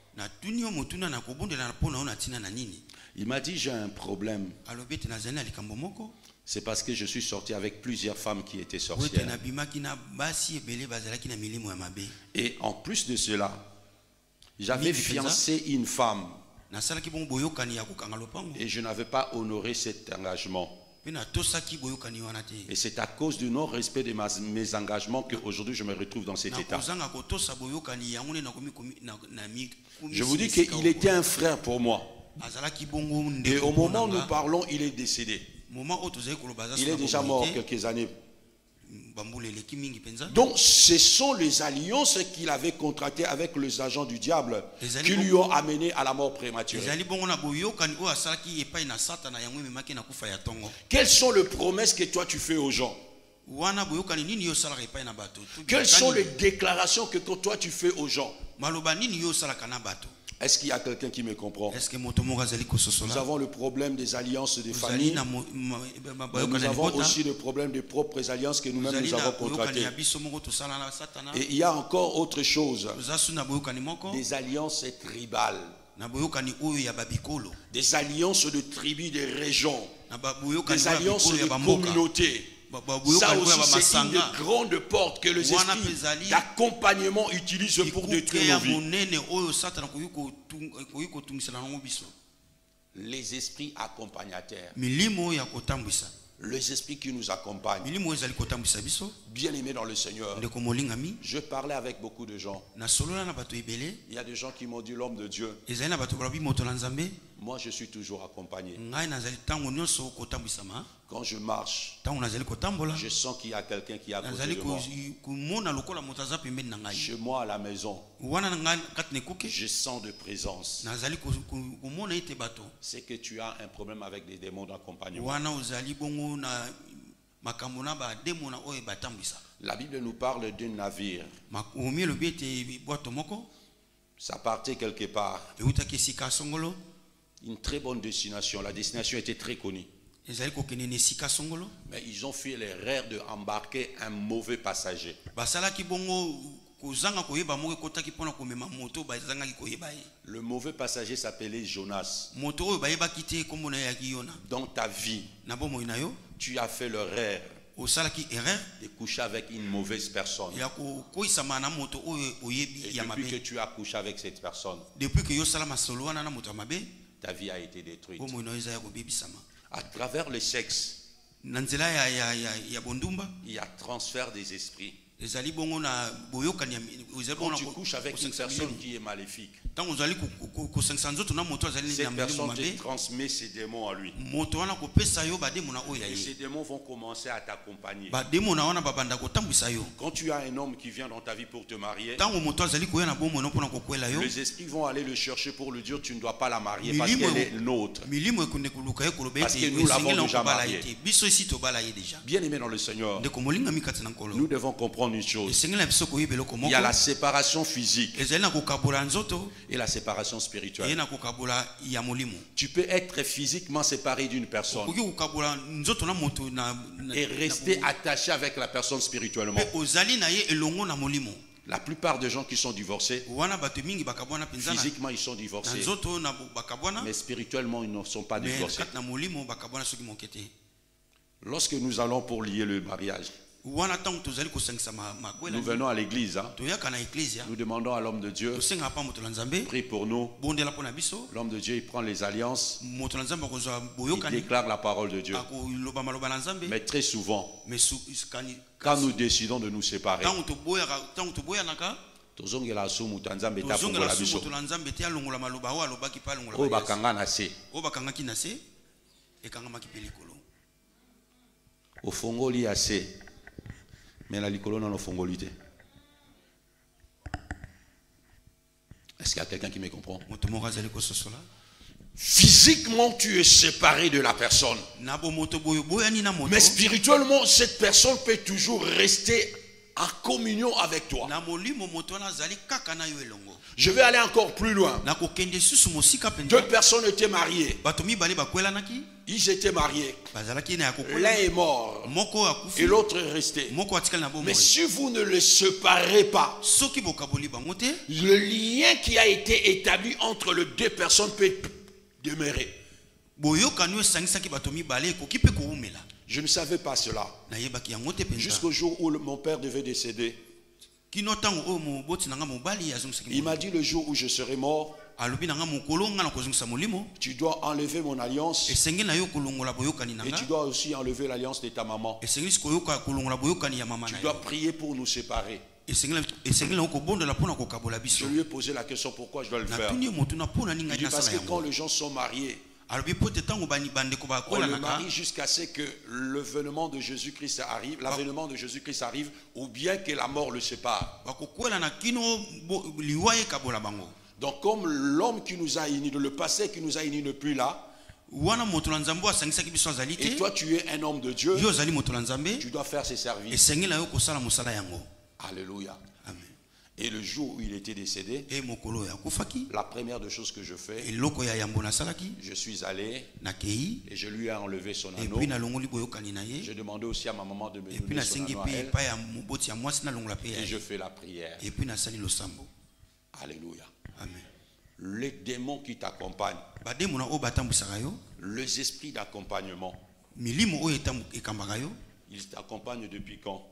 Il m'a dit, j'ai un problème. C'est parce que je suis sorti avec plusieurs femmes qui étaient sorcières. Et en plus de cela, j'avais fiancé une femme. Et je n'avais pas honoré cet engagement. Et c'est à cause du non-respect de mes engagements qu'aujourd'hui je me retrouve dans cet état. Je vous dis qu'il était un frère pour moi. Et au moment où nous parlons, il est décédé. Il est déjà mort quelques années. Donc ce sont les alliances qu'il avait contractées avec les agents du diable qui lui ont amené à la mort prématurée. Quelles sont les promesses que toi tu fais aux gens? Quelles sont les déclarations que toi tu fais aux gens? Est-ce qu'il y a quelqu'un qui me comprend? Nous avons le problème des alliances des familles. Nous avons aussi le problème des propres alliances que nous-mêmes nous avons contractées. Et il y a encore autre chose. Des alliances tribales. Des alliances de tribus, des régions. Des alliances de communautés. Ça aussi c'est une des grandes portes que les esprits d'accompagnement utilisent pour détruire nos vies. Les esprits accompagnateurs. Les esprits qui nous accompagnent. Bien aimés dans le Seigneur. Je parlais avec beaucoup de gens. Il y a des gens qui m'ont dit, l'homme de Dieu, moi je suis toujours accompagné. Quand je marche, je sens qu'il y a quelqu'un qui est à côté de moi. Chez moi à la maison, je sens de présence. C'est que tu as un problème avec des démons d'accompagnement. La Bible nous parle d'un navire. Ça partait quelque part. Une très bonne destination. La destination était très connue. Mais ils ont fait l'erreur d'embarquer un mauvais passager. Le mauvais passager s'appelait Jonas. Dans ta vie, tu as fait l'erreur de coucher avec une mauvaise personne. Et depuis que tu as couché avec cette personne, ta vie a été détruite. À travers le sexe, il y a transfert des esprits. Quand tu couches avec une personne qui est maléfique, cette personne te transmet ses démons à lui. Et ces démons vont commencer à t'accompagner. Quand tu as un homme qui vient dans ta vie pour te marier, les esprits vont aller le chercher pour lui dire tu ne dois pas la marier parce qu'elle est nôtre. Parce que nous l'avons déjà mariée. Bien aimé dans le Seigneur, nous devons comprendre comprendre une chose. Il y a la séparation physique et la séparation spirituelle. Tu peux être physiquement séparé d'une personne et rester attaché avec la personne spirituellement. La plupart des gens qui sont divorcés, physiquement ils sont divorcés, mais spirituellement ils ne sont pas divorcés. Lorsque nous allons pour lier le mariage, nous venons à l'église, nous demandons à l'homme de Dieu, prie pour nous. L'homme de Dieu, il prend les alliances, il déclare la parole de Dieu. Mais très souvent, quand nous décidons de nous séparer, au fongoli assez, mais la licolo non fongolité. Est-ce qu'il y a quelqu'un qui me comprend? Physiquement, tu es séparé de la personne. Mais spirituellement, cette personne peut toujours rester en communion avec toi. Je vais aller encore plus loin. Deux personnes étaient mariées. Ils étaient mariés. L'un est mort et l'autre est resté. Mais si vous ne le séparez pas, le lien qui a été établi entre les deux personnes peut demeurer. Je ne savais pas cela. Jusqu'au jour où mon père devait décéder. Il m'a dit le jour où je serai mort, tu dois enlever mon alliance et tu dois aussi enlever l'alliance de ta maman. Tu dois prier pour nous séparer. Je lui ai posé la question pourquoi je dois le faire. Il dit parce que quand les gens sont mariés, on le marie jusqu'à ce que l'avènement de Jésus-Christ arrive, ou bien que la mort le sépare. Donc comme l'homme qui nous a unis, le passé qui nous a unis n'est plus là, et toi tu es un homme de Dieu, tu dois faire ses services. Alléluia. Et le jour où il était décédé, la première des choses que je fais, je suis allé et je lui ai enlevé son anneau. J'ai demandé aussi à ma maman de me donner son anneau à elle. Et je fais la prière. Alléluia. Amen. Les démons qui t'accompagnent, les esprits d'accompagnement, ils t'accompagnent depuis quand?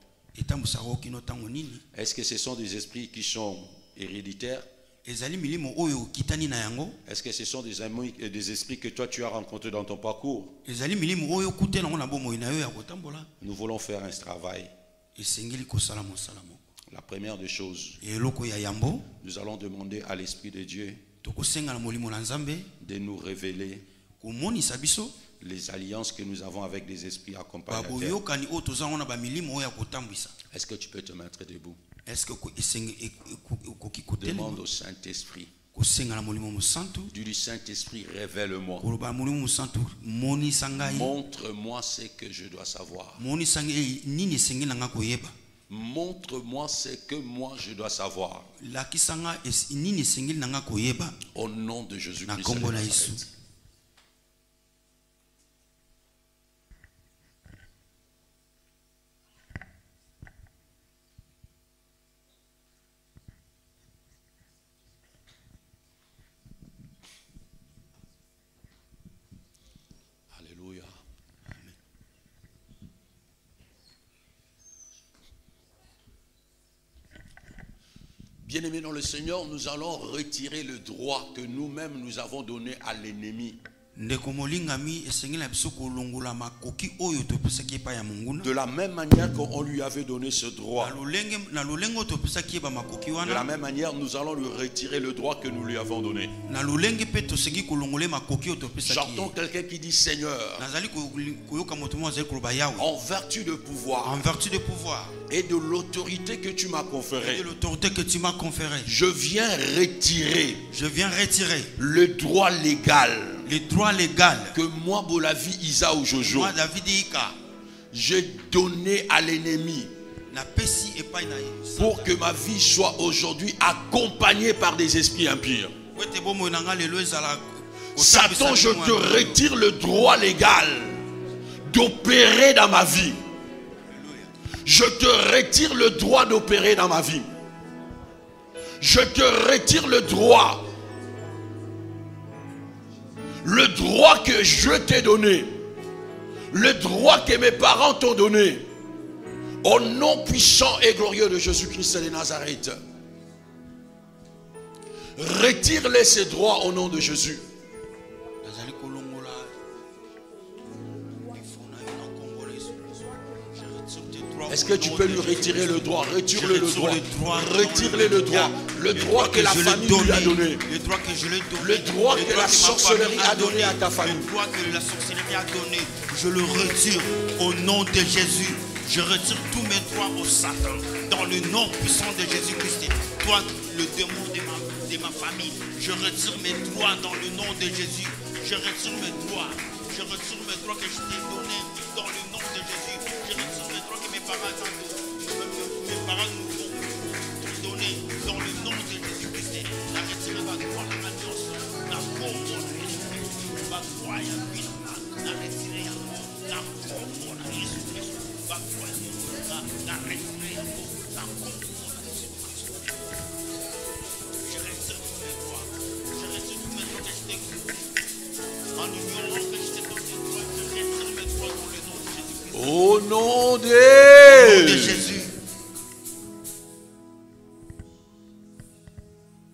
Est-ce que ce sont des esprits qui sont héréditaires? Est-ce que ce sont des esprits que toi tu as rencontrés dans ton parcours? Nous voulons faire un travail. La première des choses, nous allons demander à l'Esprit de Dieu de nous révéler les alliances que nous avons avec des esprits accompagnateurs. Est-ce que tu peux te mettre debout? Demande au Saint-Esprit. Du Saint-Esprit, révèle-moi. Montre-moi ce que je dois savoir. Montre-moi ce que moi je dois savoir. Au nom de Jésus-Christ. Bien-aimés dans le Seigneur, nous allons retirer le droit que nous-mêmes nous avons donné à l'ennemi. De la même manière qu'on lui avait donné ce droit, de la même manière nous allons lui retirer le droit que nous lui avons donné. J'entends quelqu'un qui dit Seigneur, en vertu de pouvoir, et de l'autorité que tu m'as conférée, je viens retirer le droit légal. Les droits légaux que moi, Bolavi Isa ou Jojo, j'ai donné à l'ennemi pour que ma vie soit aujourd'hui accompagnée par des esprits impurs. Satan, je te retire le droit légal d'opérer dans ma vie. Je te retire le droit d'opérer dans ma vie. Je te retire le droit. Le droit que je t'ai donné. Le droit que mes parents t'ont donné. Au nom puissant et glorieux de Jésus-Christ de Nazareth. Retire-les ces droits au nom de Jésus. Est-ce que tu peux lui retirer le droit? Retire-le le droit. Retire-le le droit. Le droit que la famille lui a donné. Le droit que la sorcellerie a donné à ta famille. Le droit que la sorcellerie a donné. Je le retire au nom de Jésus. Je retire tous mes droits au Satan. Dans le nom puissant de Jésus-Christ. Toi, le démon de ma famille. Je retire mes droits dans le nom de Jésus. Je retire mes droits. Je retire mes droits que je t'ai donnés dans le nom de Jésus. Je retire mes droits que mes parents nous ont donnés dans le nom de Jésus-Christ. La retiré ma droit, la alliance, la combo, la foi, la retiré la combo, la Jésus-Christ, la foi, la retiré la combo, la Jésus-Christ. Je retire tous mes droits. Je retire tous mes droits que je t'ai donnés. En ignorant que je t'ai donné des droits, je retire mes droits dans le nom de Jésus-Christ. Au nom de Jésus.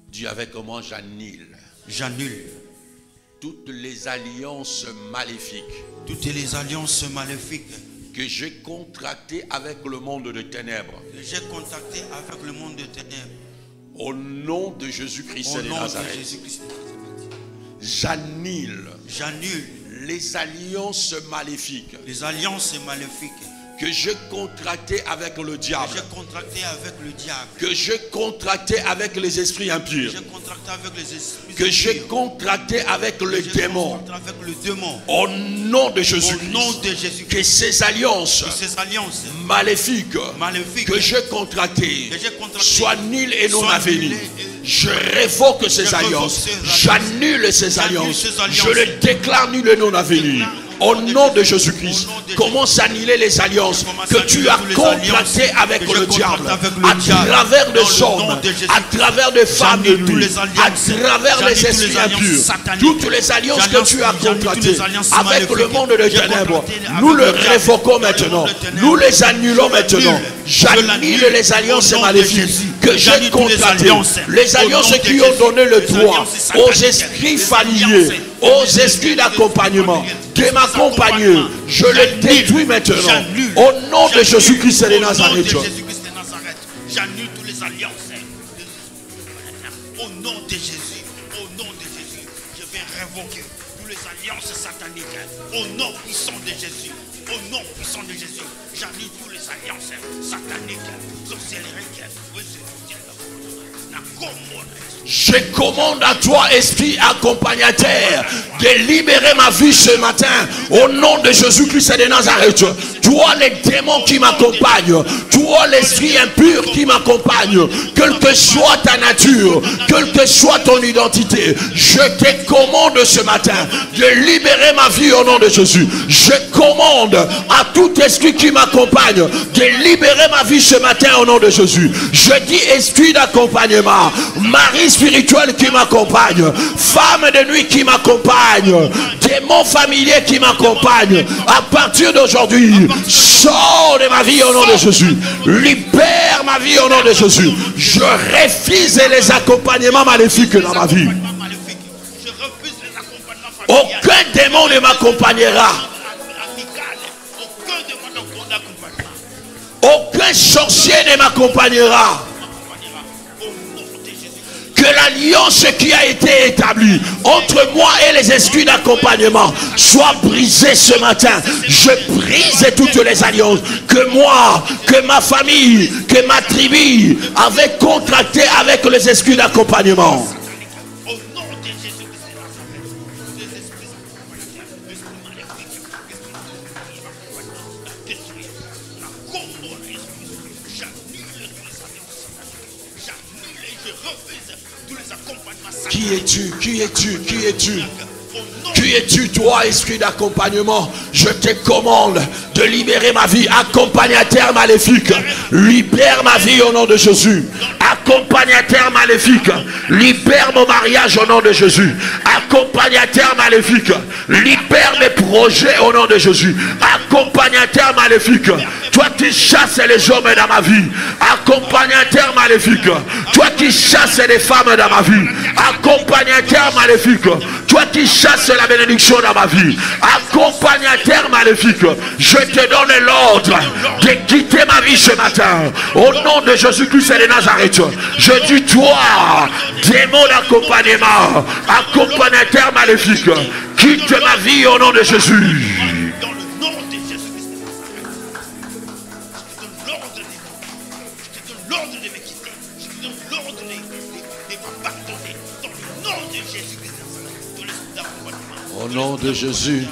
Dieu avec comment j'annule. J'annule toutes les alliances maléfiques. Toutes les alliances maléfiques que j'ai contractées avec le monde de ténèbres. Que j'ai contractées avec le monde de ténèbres. Au nom de Jésus-Christ de Nazareth. J'annule. J'annule les alliances maléfiques. Les alliances maléfiques que j'ai contracté avec le diable. Que j'ai contracté avec le diable. Que j'ai contracté avec les esprits impurs. Que j'ai contracté avec les esprits que j'ai contracté avec le démon. Avec le démon. Au nom de Jésus-Christ. Que ces alliances maléfiques que j'ai contractées soient nulles et non avenies. Je révoque ces alliances. J'annule ces alliances. Je les déclare nulles et non avenies. Au nom de Jésus-Christ, commence à annuler les alliances que tu as contractées avec le diable, à travers des hommes, à travers des femmes de nuit, à travers les esprits impurs. Toutes les alliances que tu as contractées avec le monde de ténèbres, nous le révoquons maintenant. Nous les annulons maintenant. J'annule les alliances maléfiques que j'ai contractées. Les alliances qui ont donné le droit aux esprits familiers, aux esprits d'accompagnement, de m'accompagner. Je le détruis maintenant. Au nom de Jésus-Christ de Nazareth. J'annule toutes les alliances. Au nom de Jésus. Au nom de Jésus. Je vais révoquer toutes les alliances sataniques. Au nom puissant de Jésus. Au nom puissant de Jésus. J'annule toutes les alliances sataniques, sorcelleriques. Je commande à toi, esprit accompagnateur, de libérer ma vie ce matin au nom de Jésus-Christ de Nazareth. Toi, les démons qui m'accompagnent, toi, l'esprit impur qui m'accompagne, quelle que soit ta nature, quelle que soit ton identité, je te commande ce matin de libérer ma vie au nom de Jésus. Je commande à tout esprit qui m'accompagne de libérer ma vie ce matin au nom de Jésus. Je dis esprit d'accompagnement, mari spirituel qui m'accompagne, femme de nuit qui m'accompagne, démon familier qui m'accompagne, à partir d'aujourd'hui, sors de ma vie au nom de Jésus. Libère ma vie au nom de Jésus. Je refuse les accompagnements maléfiques dans ma vie. Aucun démon ne m'accompagnera. Aucun sorcier ne m'accompagnera. Que l'alliance qui a été établie entre moi et les esprits d'accompagnement soit brisée ce matin. Je brise toutes les alliances que moi, que ma famille, que ma tribu avait contractées avec les esprits d'accompagnement. Qui es-tu? Qui es-tu? Qui es-tu? Qui es-tu, toi, esprit d'accompagnement? Je te commande de libérer ma vie. Accompagnateur maléfique, libère ma vie au nom de Jésus. Accompagnateur maléfique, libère mon mariage au nom de Jésus. Accompagnateur maléfique, libère mes projets au nom de Jésus. Accompagnateur maléfique, toi qui chasses les hommes dans ma vie. Accompagnateur maléfique, toi qui chasses les femmes dans ma vie. Accompagnateur maléfique, toi qui chasses la bénédiction dans ma vie. Accompagnateur maléfique, je te donne l'ordre de quitter ma vie ce matin au nom de Jésus-Christ de Nazareth. Je dis toi, démon d'accompagnement, accompagnateur maléfique, quitte ma vie au nom de Jésus. Au nom de Jésus.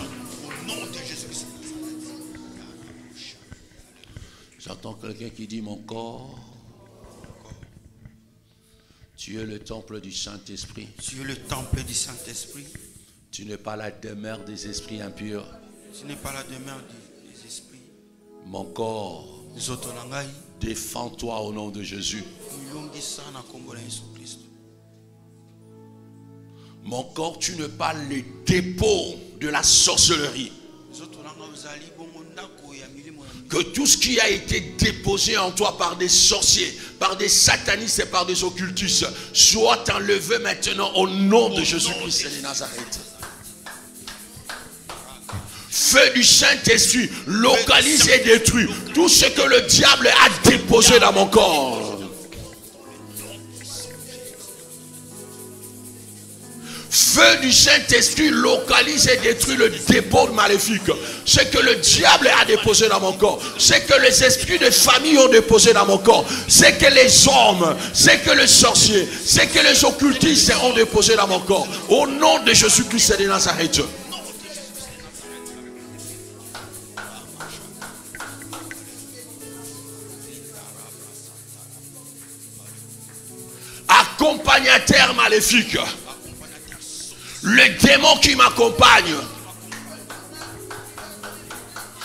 J'entends quelqu'un qui dit: mon corps, tu es le temple du Saint-Esprit. Tu es le temple du Saint-Esprit. Tu n'es pas la demeure des esprits impurs. Tu n'es pas la demeure des esprits. Mon corps, défends-toi au nom de Jésus. Mon corps, tu n'es pas le dépôt de la sorcellerie. Que tout ce qui a été déposé en toi par des sorciers, par des satanistes et par des occultistes soit enlevé maintenant au nom de Jésus-Christ de Nazareth. Feu du Saint-Esprit, localise et détruit tout ce que le diable a déposé dans mon corps. Feu du Saint-Esprit, localise et détruit le dépôt maléfique. Ce que le diable a déposé dans mon corps, ce que les esprits de famille ont déposé dans mon corps, ce que les hommes, ce que les sorciers, ce que les occultistes ont déposé dans mon corps. Au nom de Jésus-Christ de Nazareth. Accompagnateur maléfique, le démon qui m'accompagne,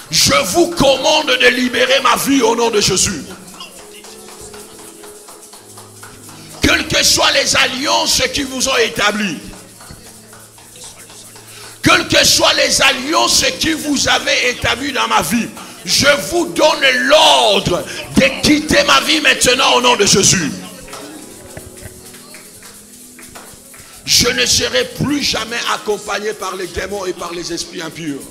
je vous commande de libérer ma vie au nom de Jésus. Quelles que soient les alliances qui vous ont établies, quelles que soient les alliances qui vous avez établies dans ma vie, je vous donne l'ordre de quitter ma vie maintenant au nom de Jésus. Je ne serai plus jamais accompagné par les démons et par les esprits impurs.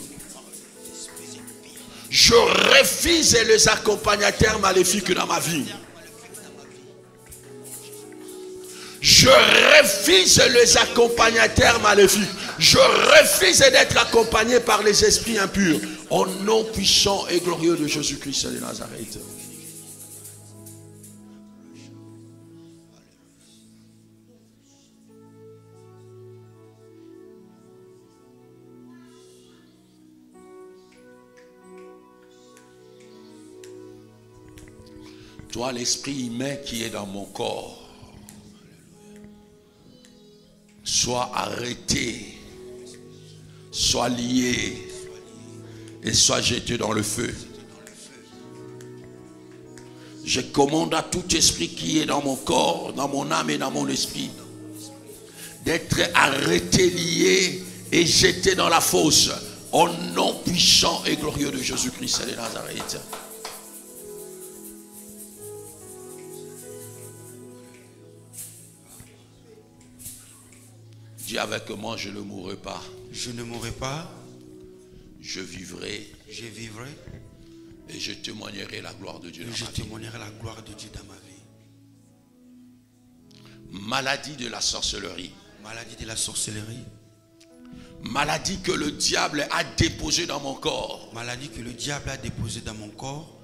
Je refuse les accompagnateurs maléfiques dans ma vie. Je refuse les accompagnateurs maléfiques. Je refuse d'être accompagné par les esprits impurs. Au nom puissant et glorieux de Jésus-Christ de Nazareth. Toi, l'esprit humain qui est dans mon corps, sois arrêté, sois lié et sois jeté dans le feu. Je commande à tout esprit qui est dans mon corps, dans mon âme et dans mon esprit, d'être arrêté, lié et jeté dans la fosse, au nom puissant et glorieux de Jésus-Christ de Nazareth. Dis avec moi, je ne mourrai pas. Je ne mourrai pas. Je vivrai. Je vivrai. Et je témoignerai la gloire de Dieu. Et je témoignerai la gloire de Dieu dans ma vie. Maladie de la sorcellerie. Maladie de la sorcellerie. Maladie que le diable a déposée dans mon corps. Maladie que le diable a déposée dans mon corps.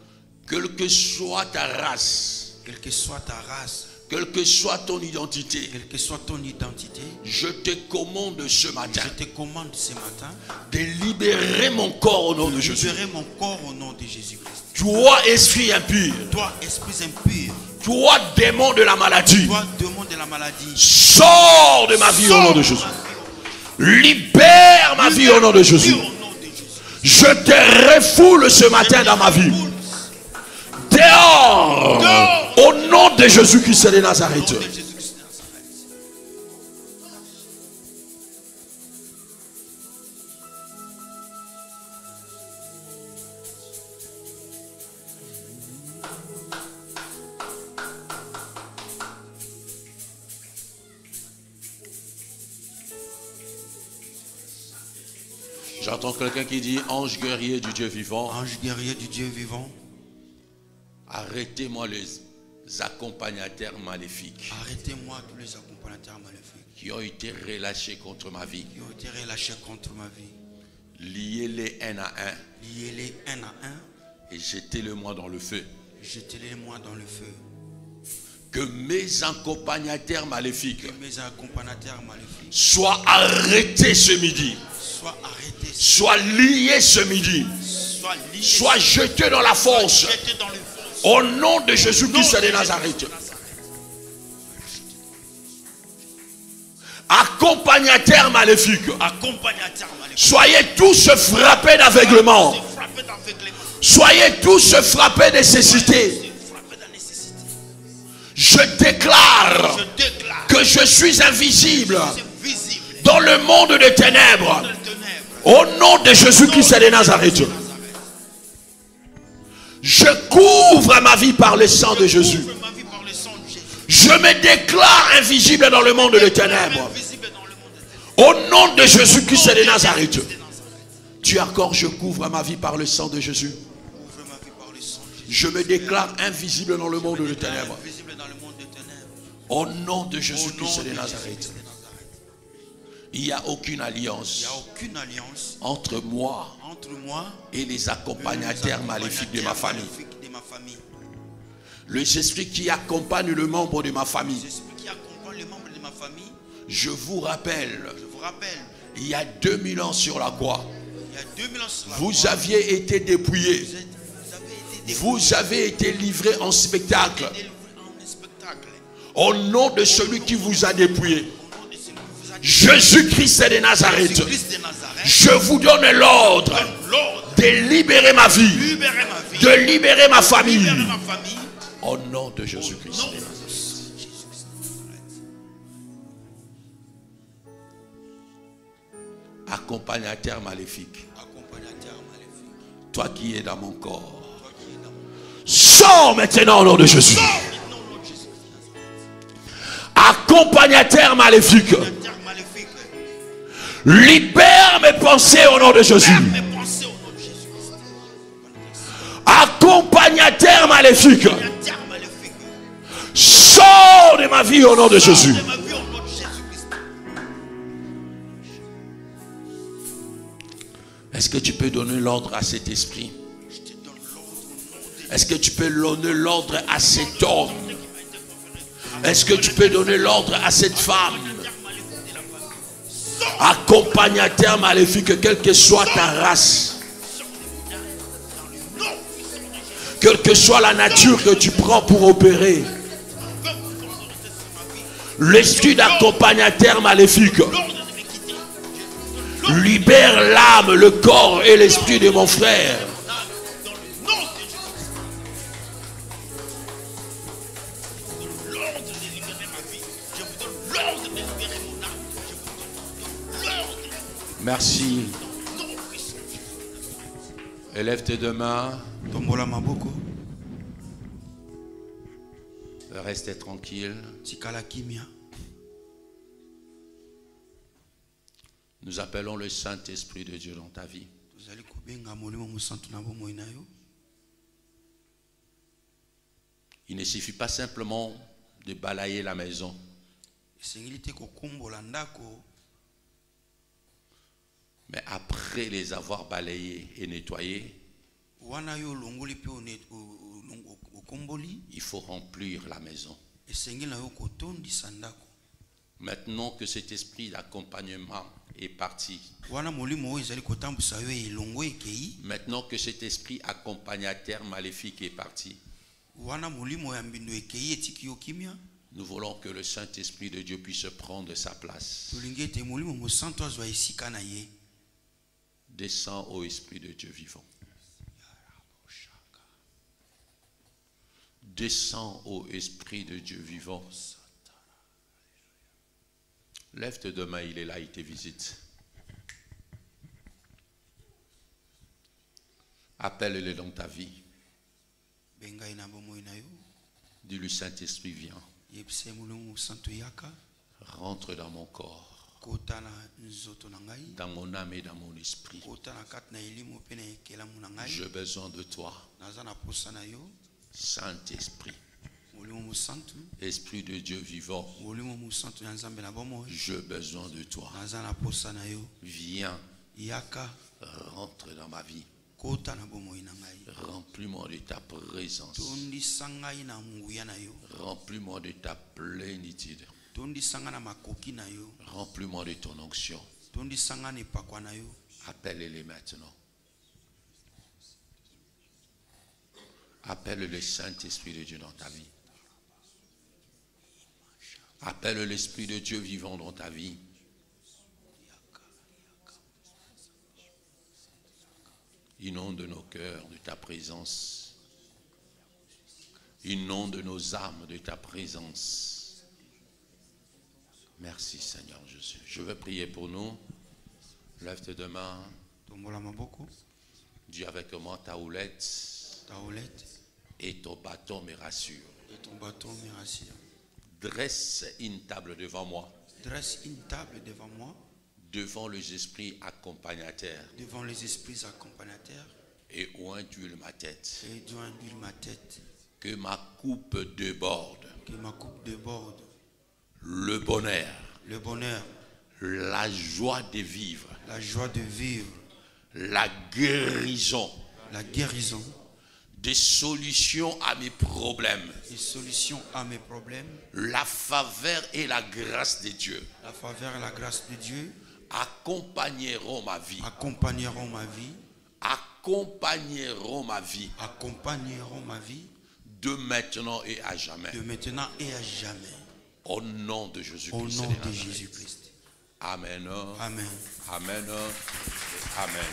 Quelle que soit ta race. Quelle que soit ta race. Quelle que soit ton identité, quelle que soit ton identité, je te commande ce matin, je te commande ce matin de libérer mon corps au nom de Jésus. Libérer mon corps au nom de Jésus-Christ. Toi, esprit impur, toi, esprit impur, toi, démon de la maladie, toi, démon de la maladie, Sors de ma vie au nom de Jésus. Libère ma vie au nom de Jésus. Je te refoule ce matin dans ma vie. Dehors. Au nom de Jésus-Christ de Nazareth. J'entends quelqu'un qui dit ange guerrier du Dieu vivant. Ange guerrier du Dieu vivant. Arrêtez-moi les accompagnateurs maléfiques. Arrêtez-moi tous les accompagnateurs maléfiques. Qui ont été relâchés contre ma vie. Qui ont été relâchés contre ma vie. Liez-les un à un. Liez-les un à un. Et jetez-le-moi dans le feu. Jetez-les-moi dans le feu. Que mes accompagnateurs maléfiques. Que mes accompagnateurs maléfiques. Soient arrêtés ce midi. Sois lié ce midi. Sois jeté dans la fosse. Au nom de Jésus-Christ de Nazareth. Accompagnateurs maléfiques. Soyez tous frappés d'aveuglement. Soyez tous frappés de nécessité. Je déclare que je suis invisible dans le monde des ténèbres. Au nom de Jésus-Christ de Nazareth. Je couvre ma vie par le sang de Jésus. Je me déclare invisible dans le monde des ténèbres. Au nom de Jésus-Christ de Nazareth. Tu encore, je couvre ma vie par le sang de Jésus. Je me déclare invisible dans le monde des ténèbres. Au nom de Jésus-Christ de Nazareth. Il n'y a aucune alliance entre moi et les accompagnateurs maléfiques de ma famille. Les esprits qui accompagnent le membre de ma famille. Je vous rappelle, il y a 2000 ans sur la croix, vous aviez été dépouillés. Vous avez été livrés en spectacle. Au nom de celui qui vous a dépouillé. Jésus-Christ de Nazareth, je vous donne l'ordre de libérer ma vie, de libérer ma famille. Au nom de Jésus-Christ. Accompagnateur maléfique, toi qui es dans mon corps, sors maintenant au nom de Jésus. Accompagnateur maléfique, libère mes pensées au nom de Jésus. Accompagnateur maléfique, sors de ma vie au nom de Jésus. Est-ce que tu peux donner l'ordre à cet esprit? Est-ce que tu peux donner l'ordre à cet homme? Est-ce que tu peux donner l'ordre à cette femme? Accompagnateur maléfique, quelle que soit ta race, quelle que soit la nature que tu prends pour opérer, l'esprit d'accompagnateur maléfique libère l'âme, le corps et l'esprit de mon frère. Merci. Élève tes deux mains. Restez tranquille. Nous appelons le Saint-Esprit de Dieu dans ta vie. Il ne suffit pas simplement de balayer la maison. Mais après les avoir balayés et nettoyés, il faut remplir la maison. Maintenant que cet esprit d'accompagnement est parti, maintenant que cet esprit accompagnateur maléfique est parti, Nous voulons que le Saint-Esprit de Dieu puisse prendre sa place. Descends, ô Esprit de Dieu vivant. Descends, ô Esprit de Dieu vivant. Lève tes deux mains, il est là, il te visite. Appelle-le dans ta vie. Dis-lui, Saint-Esprit, viens. Rentre dans mon corps, dans mon âme et dans mon esprit. J'ai besoin de toi, Saint-Esprit. Esprit de Dieu vivant, j'ai besoin de toi. Viens, rentre dans ma vie. Remplis-moi de ta présence. Remplis-moi de ta plénitude. Remplis-moi de ton onction. Appelle-les maintenant. Appelle le Saint-Esprit de Dieu dans ta vie. Appelle l'Esprit de Dieu vivant dans ta vie. Inonde nos cœurs de ta présence. Inonde nos âmes de ta présence. Merci Seigneur Jésus. Je veux prier pour nous. Lève tes deux mains. Dis avec moi, ta houlette et ton bâton me rassure. Dresse une table devant moi. Dresse une table devant moi. Devant les esprits accompagnateurs. Devant les esprits accompagnateurs. Et oint-huile ma tête. Et oint-huile ma tête. Que ma coupe déborde. Que ma coupe déborde. Le bonheur. Le bonheur. La joie de vivre. La joie de vivre. La guérison. La guérison. Des solutions à mes problèmes. Des solutions à mes problèmes. La faveur et la grâce de Dieu. La faveur et la grâce de Dieu. Accompagneront ma vie. Accompagneront ma vie. Accompagneront ma vie. Accompagneront ma vie. De maintenant et à jamais. De maintenant et à jamais. Au nom de Jésus-Christ. Au nom de Jésus-Christ. Amen. Amen. Amen. Amen.